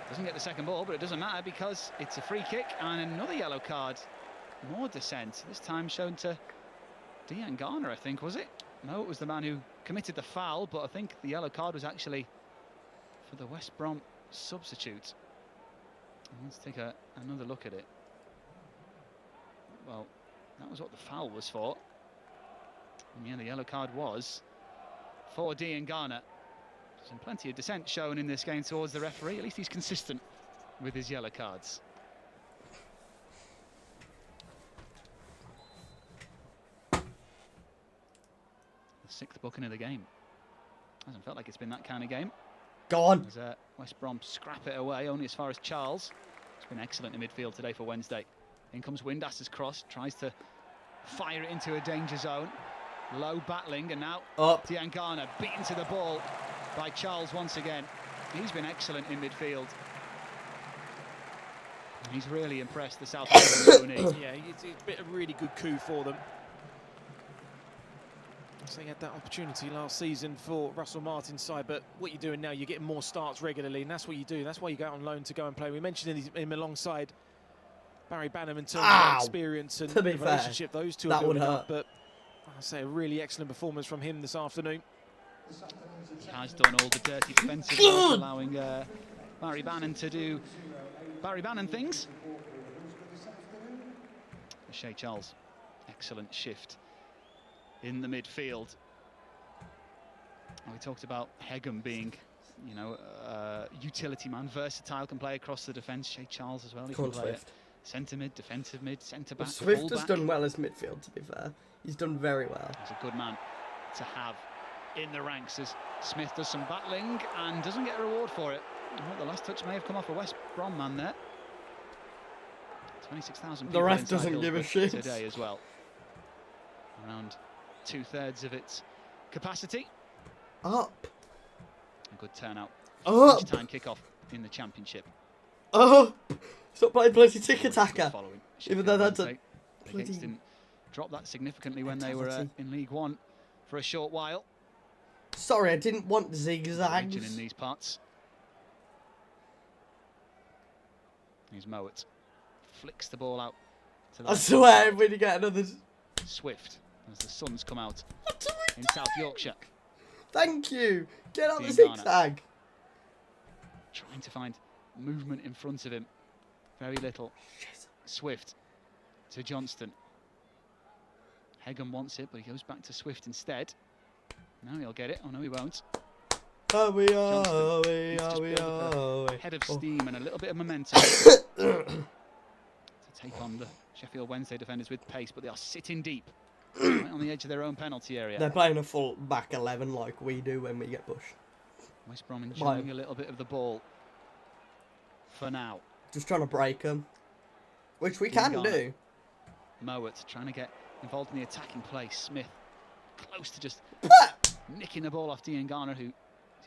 doesn't get the second ball, but it doesn't matter because it's a free kick and another yellow card. More dissent, this time shown to Dean Garner, I think, was it? No, it was the man who committed the foul, but I think the yellow card was actually for the West Brom substitute. Let's take another look at it. Well, that was what the foul was for. And yeah, the yellow card was for Dean Garner. There's plenty of dissent shown in this game towards the referee. At least he's consistent with his yellow cards. The 6th booking of the game. Hasn't felt like it's been that kind of game. Go on. As West Brom scrap it away, only as far as Charles. It's been excellent in midfield today for Wednesday. In comes Windass's cross, tries to fire it into a danger zone. Low battling, and now Up. Diangana beaten to the ball by Charles once again. He's been excellent in midfield. He's really impressed the South African. Yeah, it's been a really good coup for them. So he had that opportunity last season for Russell Martin's side, but what you're doing now, you're getting more starts regularly, and that's what you do. That's why you go out on loan to go and play. We mentioned him alongside Barry Banham in terms of experience and to be the relationship those two are building up. But I say a really excellent performance from him this afternoon. He has done all the dirty defensive work, allowing Barry Banham to do Barry Banham things. Shea Charles, excellent shift in the midfield. And we talked about Hegum being, you know, utility man, versatile, can play across the defence. Shea Charles as well. He can play centre mid, defensive mid, centre back. Swift has done well as midfield, to be fair. He's done very well. He's a good man to have in the ranks as Smith does some battling and doesn't get a reward for it. Well, the last touch may have come off a West Brom man there. 26,000 people. The ref doesn't give a shit today as well. Around 2/3 of its capacity. Up. A good turnout. Up. Time kickoff in the Championship. Up. Stop playing bloody tick-attacker. Even though that's a bloody... didn't drop that significantly when they were in League One for a short while. Sorry, I didn't want zigzags. In these parts. Here's Mowat. Flicks the ball out. To I swear, when you get another... Swift, as the Suns come out in South Yorkshire. Thank you. Get out the zigzag. Trying to find movement in front of him. Very little. Swift to Johnston. Hegum wants it, but he goes back to Swift instead. Now he'll get it. Oh, no, he won't. Oh, we are. Head of steam and a little bit of momentum to take on the Sheffield Wednesday defenders with pace, but they are sitting deep right on the edge of their own penalty area. They're playing a full back 11 like we do when we get pushed. West Brom enjoying a little bit of the ball for now. Just trying to break them, which we can do. Mowat trying to get involved in the attacking play. Smith close to just nicking the ball off Dean Garner, who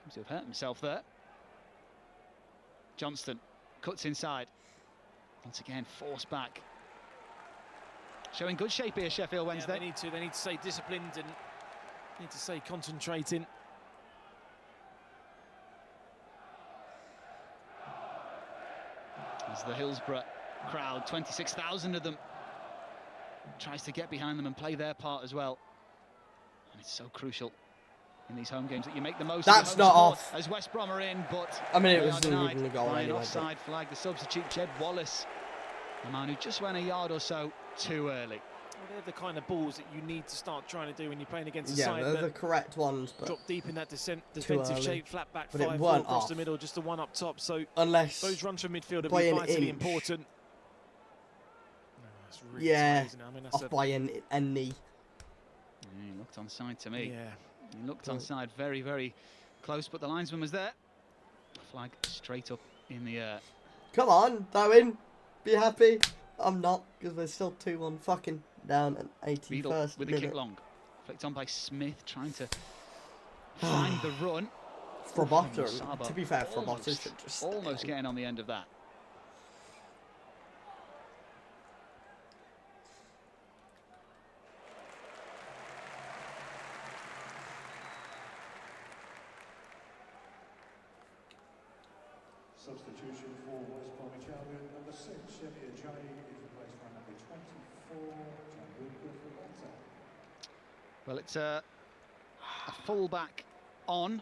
seems to have hurt himself there. Johnston cuts inside. Once again, forced back. Showing good shape here, Sheffield Wednesday. Yeah, they need to stay disciplined and need to stay concentrating. As the Hillsborough crowd, 26,000 of them, tries to get behind them and play their part as well. And it's so crucial in these home games that you make the most. That's of the not home off. As West Brom are in, but I mean, it was even a goal anyway. Offside flag. The substitute Jed Wallace, a man who just went a yard or so too early. Well, they're the kind of balls that you need to start trying to do when you're playing against a Yeah, side they're the correct ones. But drop deep in that defensive shape, flat back, 5-4 across the middle, just the one up top. So unless those runs from midfield are vitally important. No, that's really yeah, tight, I mean, that's off by a knee. Yeah, he looked onside to me. Yeah. He looked onside, very, very close, but the linesman was there. Flag straight up in the air. Come on, Darwin, be happy. I'm not, because we're still 2-1 fucking down at 81st with a kick long. Flicked on by Smith, trying to find the run. Frabotta, to be fair, Frabotta should just almost getting on the end of that. Substitution for West Bromwich Albion, number 6, Sheffield Jay, is replaced by number 24, Gianluca Frabotta. Well, it's a full-back on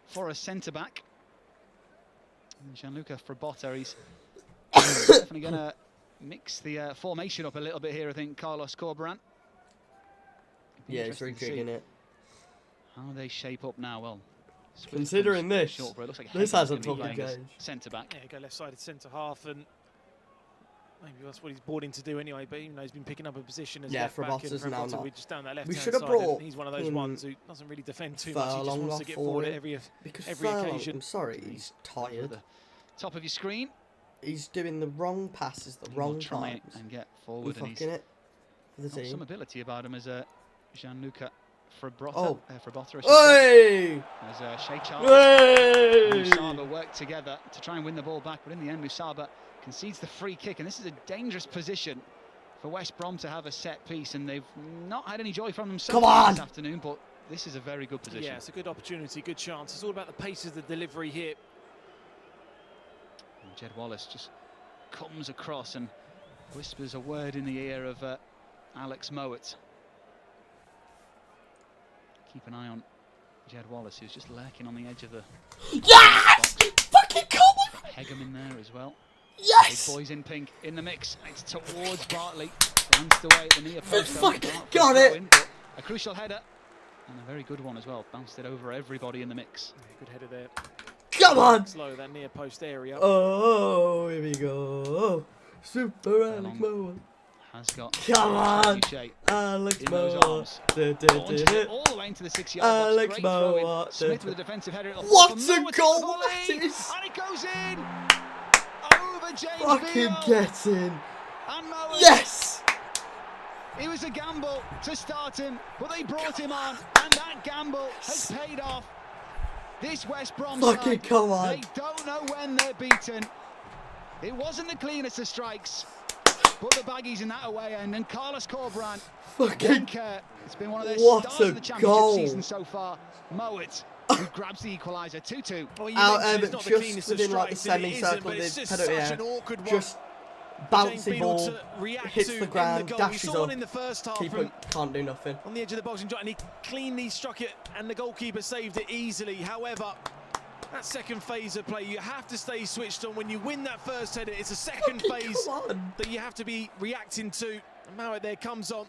for a centre-back. Gianluca Frabotta, he's definitely going to mix the formation up a little bit here, I think, Carlos Corberán. Yeah, he's rejigging it. How they shape up now? Well, considering this, like this hasn't probably changed. Centre back. Yeah, go left-sided centre half, and maybe that's what he's brought in to do anyway. But even though he's been picking up a position as left back, and now not. We're just down that left We hand should have side. brought. He's one of those ones who doesn't really defend too much. He just wants to get forward at every occasion. I'm sorry, he's tired. The top of your screen. He's doing the wrong passes, the wrong times. And get forward. And he's it for the team. Some ability about him as a Gianluca Frabotta. Oh. Frabotta. Hey! As Shea Charles and Musaba work together to try and win the ball back, but in the end, Musaba concedes the free kick, and this is a dangerous position for West Brom to have a set piece, and they've not had any joy from them so far this afternoon, but this is a very good position. Yeah, it's a good opportunity, good chance. It's all about the pace of the delivery here. And Jed Wallace just comes across and Whispers a word in the ear of Alex Mowat. Keep an eye on Jed Wallace, who's just lurking on the edge of the... Yes! Fucking come on! Got Hegum in there as well. Yes! Big boys in pink in the mix. It's towards Bartley. Glanced away at the near post. Fucking got it! A crucial header. And a very good one as well. Bounced it over everybody in the mix. Good header there. Come on! Slow that near post area. Oh, here we go. Super Alex Mowat. Has got Come on! Alex Mowat. All the way into the 6-yard box. Alex Great throw in. Mowat. Smith with a defensive header. What a goal that is! And it goes in! Over James Fucking Beale. get in! And Mowat. Yes! It was a gamble to start him, but they brought him on, and that gamble has paid off. This West Brom Fucking side, come on. they don't know when they're beaten. It wasn't the cleanest of strikes, but the baggies in that away end, and Carlos Corberán Fucking... it's been one of their What stars a of the championship goal. season so far. Mowat, who grabs the equaliser, 2-2. Well, you Out mentioned it's not the just cleanest of within like the strikes, it isn't, semicircle, but it's the just penalty such area. an awkward one. Just James bouncy Beale ball, to react hits to the in ground, goal. dashes We saw up. one in the first half Keeper from can't do nothing. on the edge of the box, and he cleanly struck it, and the goalkeeper saved it easily. However, that second phase of play, you have to stay switched on. When you win that first header, it's a second phase that you have to be reacting to. And Mowat there comes on.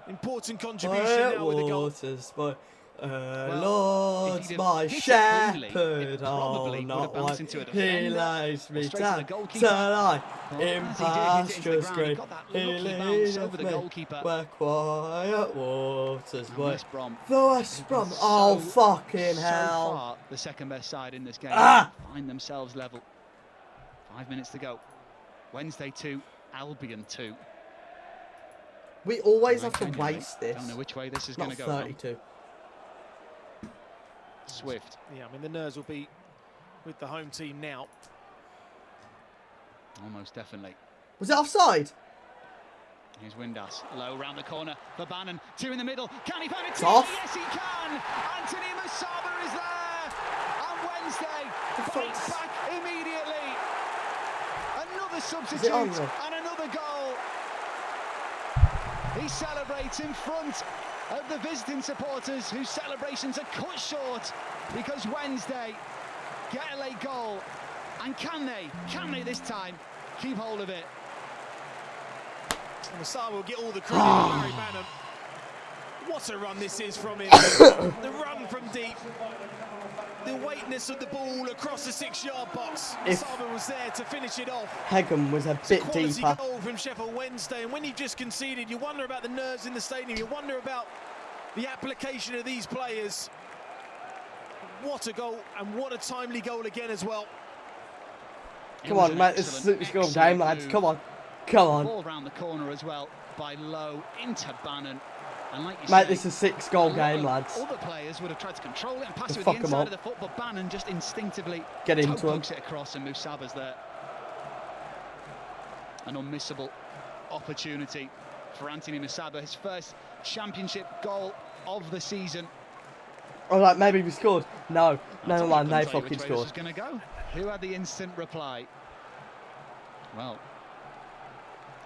Important contribution now with the goal. Waters, but Well, Lord's if he'd my have hit it cleanly, shepherd, it probably would not have bounced one. into a He defender, lays me straight to the down goalkeeper. tonight Well, in as he did, hit it into the pastures ground, green. he got that He lucky bounce leadeth over the me goalkeeper. where quiet waters, And boy. West Brom, The West Brom, oh fucking so hell! far the second best side in this game. Ah! Find themselves level. 5 minutes to go. Wednesday 2, Albion 2. We always have to Genuinely waste this. Don't know which way this is going Not to go. 32. Swift. Yeah, I mean, the nerves will be with the home team now. Almost definitely. Was it offside? Here's Windass, low round the corner for Bannon, 2 in the middle, can he find it? It's off. Yes he can! Anthony Musaba is there! And Wednesday fights back immediately! Another substitute on, and another goal! He celebrates in front of the visiting supporters whose celebrations are cut short because Wednesday get a late goal. And can they this time keep hold of it? Musaba will get all the credit for Barry Bannon. What a run this is from him. The run from deep. The weightness of the ball across the 6-yard box. Musaba was there to finish it off. Hegum was a bit Quality deeper. goal from Sheffield Wednesday, and when you've just conceded, you wonder about the nerves in the stadium. You wonder about the application of these players. What a goal, and what a timely goal again as well. Come on, mate, it's a 6-goal game, lads. Come on. Come on. Ball round the corner as well by Lowe into Bannon. And like you Mate, say, this is a 6-goal game, lads. Other players would have tried to control it and pass To it with fuck the 'em inside up. of the foot, but Bannon just instinctively Get into toe him. pokes it across, and Musaba's there. An unmissable opportunity for Anthony Musaba, his first championship goal of the season. Oh, like maybe we scored. No, I'll no, man, tell they you fucking which way this scored. was going to go. Who had the instant reply? Well,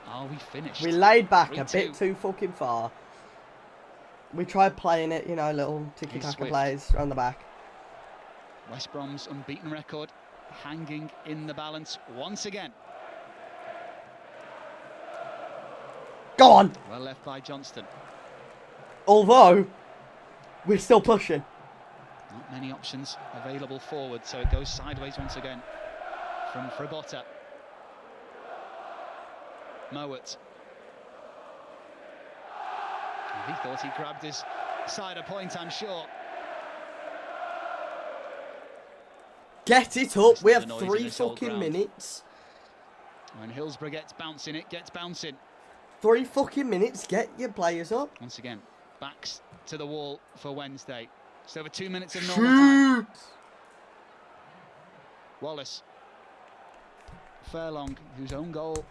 are we finished? We laid back a 3-2. bit too fucking far. We tried playing it, you know, little tiki-taka Swift. plays around the back. West Brom's unbeaten record hanging in the balance once again. Go on! Well left by Johnston. Although, we're still pushing. Not many options available forward, so it goes sideways once again from Fribotta. Mowat. He thought he grabbed his side of point, I'm sure. Get it up. Listen We to have the noise in 3 this old fucking ground. minutes. When Hillsborough gets bouncing, it gets bouncing. 3 fucking minutes. Get your players up. Once again, backs to the wall for Wednesday. Just over 2 minutes of normal time. Wallace. Furlong, whose own goal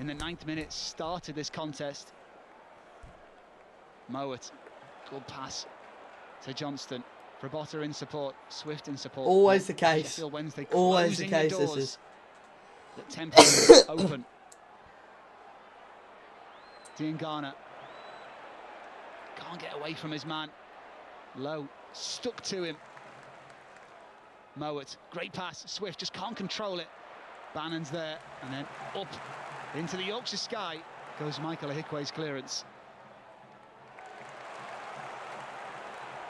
in the 9th minute started this contest. Mowat, good pass to Johnston. Fribotta in support, Swift in support. Always the case. Sheffield Wednesday Always the closing case, the this doors is. that tempt them open. Diangana can't get away from his man. Low, stuck to him. Mowat, great pass. Swift just can't control it. Bannon's there, and then up into the Yorkshire sky goes Michael Ahikwe's clearance.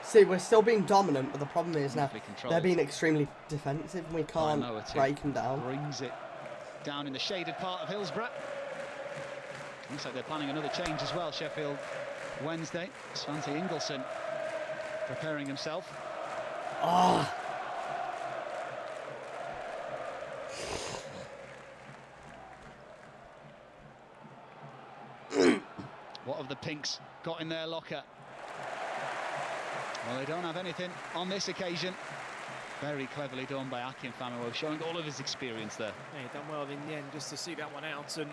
See, we're still being dominant, but the problem is now Controlled. they're being extremely defensive, and we can't break them down. Brings it down in the shaded part of Hillsborough. Looks like they're planning another change as well, Sheffield Wednesday. Svante Ingelsson preparing himself. Ah. What have the Pinks got in their locker? Well, they don't have anything on this occasion. Very cleverly done by Akin Famewo, showing all of his experience there. Yeah, he done well in the end just to see that one out, and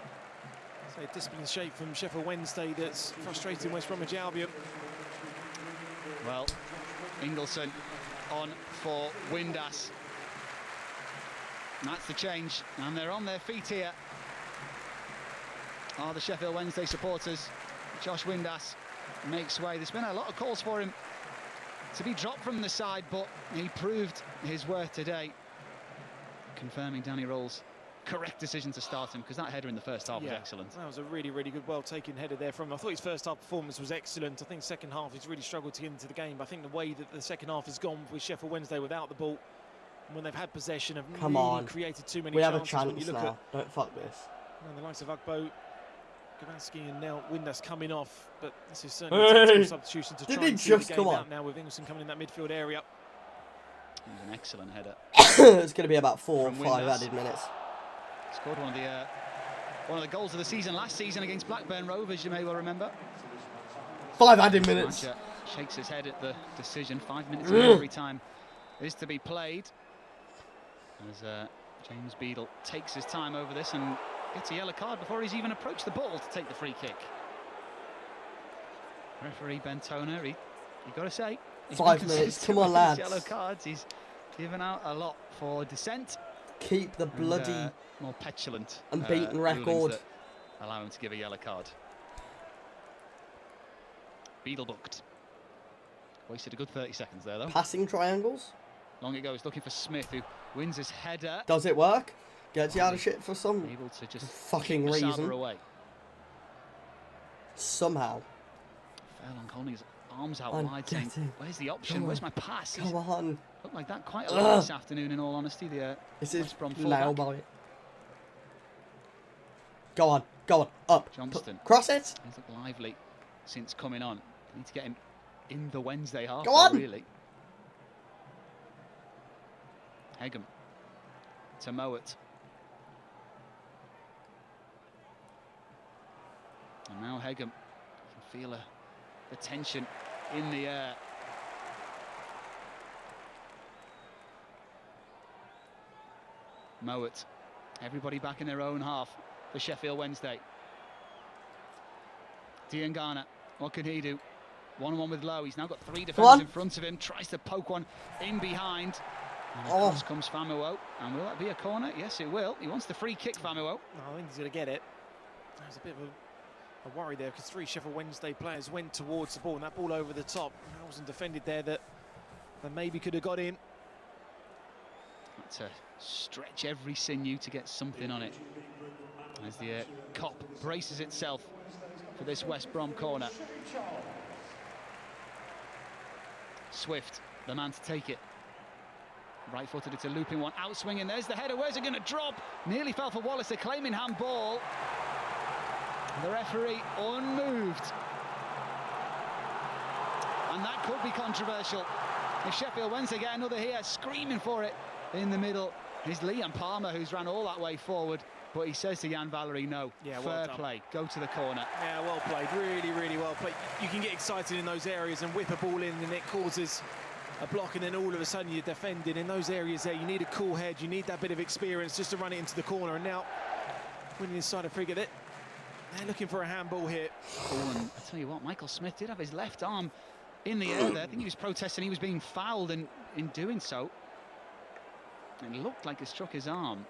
so disciplined shape from Sheffield Wednesday that's frustrating West Bromwich Albion. Well, Ingelsson on for Windass. That's the change, and they're on their feet here. Are the Sheffield Wednesday supporters. Josh Windass makes way. There's been a lot of calls for him to be dropped from the side, but he proved his worth today, confirming Danny Rolls' correct decision to start him, because that header in the first half was excellent. That was a really, really good, well-taken header there from him. I thought his first half performance was excellent. I think second half he's really struggled to get into the game, but I think the way that the second half has gone with Sheffield Wednesday without the ball, and when they've had possession, have really created too many chances. We have a chance now. Don't fuck this. And the likes of Ugbo, Gabansky and now Windass coming off, but this is certainly a tactical substitution to try and see the game out now with Ingelsson coming in that midfield area. It was an excellent header. It's going to be about 4 or 5 added minutes. Scored one of the goals of the season last season against Blackburn Rovers, you may well remember. 5 added minutes. Shakes his head at the decision. 5 minutes every time is to be played. As James Beadle takes his time over this and gets a yellow card before he's even approached the ball to take the free kick. Referee Ben Toner, you got to say, 5 minutes, come on lads. Yellow cards, he's given out a lot for dissent. Keep the bloody more petulant unbeaten record. Allow him to give a yellow card. Beadle booked. Wasted a good 30 seconds there though. Passing triangles. Long it goes, looking for Smith, who wins his header. Does it work? Gets you out of shit for some able to just fucking reason. Away. Somehow. Fairlong holding his arms out wide, saying, where's the option? Where's my pass? Come on. Looked like that quite a lot this afternoon, in all honesty. This is now boy. Go on, up. Johnston. Cross it. He's looked lively since coming on. Need to get him in the Wednesday half. Go on. Really. Hegum to Mowat. And now Hegum can feel the tension in the air. Mowat. Everybody back in their own half for Sheffield Wednesday. Diangana, what can he do? 1-on-1 with Lowe. He's now got 3 defenders in front of him. Tries to poke one in behind. And across comes Famewo. And will that be a corner? Yes, it will. He wants the free kick, Famewo. No, I think he's going to get it. There's a bit of a worry there, because 3 Sheffield Wednesday players went towards the ball, and that ball over the top. That wasn't defended there, that maybe could have got in. Had to stretch every sinew to get something on it. As the cop braces itself for this West Brom corner. Swift, the man to take it. Right-footed, it's a looping one, outswinging, there's the header, where's it going to drop? Nearly fell for Wallace, a claiming handball. The referee unmoved. And that could be controversial. If Sheffield Wednesday get another here, screaming for it in the middle, is Liam Palmer, who's ran all that way forward, but he says to Jan Valery, no, fair play, go to the corner. Yeah, well played, really, really well played. You can get excited in those areas and whip a ball in, and it causes a block, and then all of a sudden you're defending. In those areas there, you need a cool head, you need that bit of experience just to run it into the corner. And now, winning inside a frigate, they're looking for a handball here. Oh, and I tell you what, Michael Smith did have his left arm in the air there. I think he was protesting, he was being fouled, and in doing so, it looked like it struck his arm.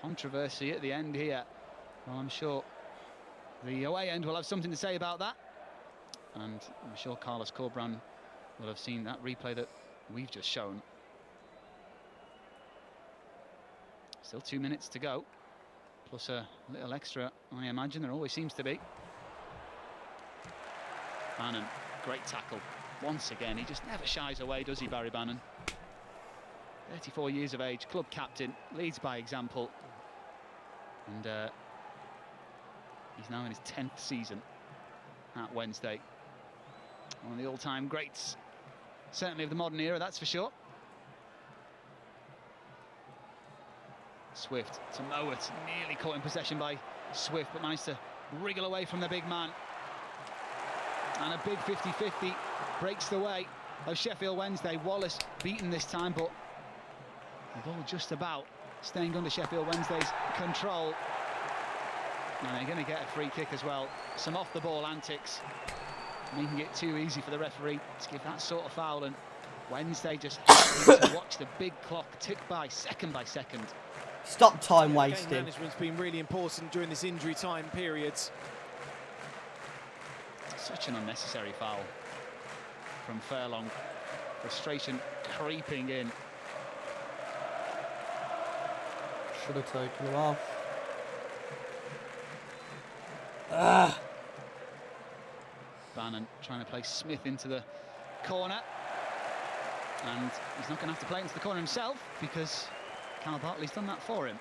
Controversy at the end here. Well, I'm sure The away end will have something to say about that. And I'm sure Carlos Corberán will have seen that replay that we've just shown. Still 2 minutes to go, plus a little extra, I imagine. There always seems to be. Bannon, great tackle. Once again, he just never shies away, does he, Barry Bannon? 34 years of age, club captain, leads by example. And he's now in his 10th season at Wednesday. One of the all-time greats, certainly of the modern era, that's for sure. Swift to Mowat, nearly caught in possession by Swift, but managed to wriggle away from the big man. And a big 50-50 breaks the way of Sheffield Wednesday. Wallace beaten this time, but the ball just about staying under Sheffield Wednesday's control. And they're going to get a free kick as well. Some off-the-ball antics, making it too easy for the referee to give that sort of foul. And Wednesday just having to watch the big clock tick by second. Stop time Game wasting. management's been really important during this injury time period. Such an unnecessary foul from Furlong. Frustration creeping in. Should have taken him off. Bannon trying to play Smith into the corner. And he's not going to have to play into the corner himself because Cal Bartley's done that for him.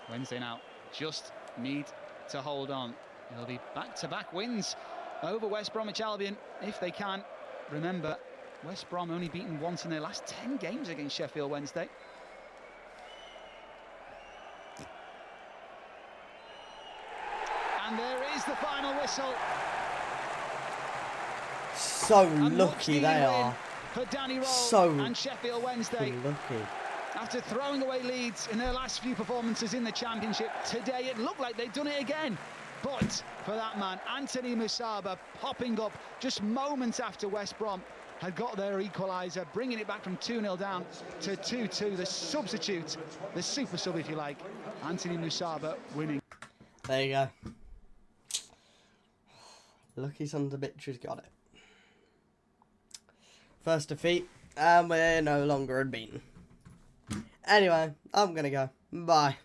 Wednesday now just need to hold on. It'll be back-to-back wins over West Bromwich Albion if they can. Remember, West Brom only beaten once in their last 10 games against Sheffield Wednesday. And there is the final whistle. So lucky they are. For Danny Roll So and Sheffield Wednesday. lucky. After throwing away leads in their last few performances in the Championship, today it looked like they'd done it again. But for that man, Anthony Musaba, popping up just moments after West Brom had got their equaliser, bringing it back from 2-0 down to 2-2. The substitute, the super sub if you like, Anthony Musaba winning. There you go. Lucky Sons of Bitches got it. First defeat, and we're no longer unbeaten. Anyway, I'm gonna go. Bye.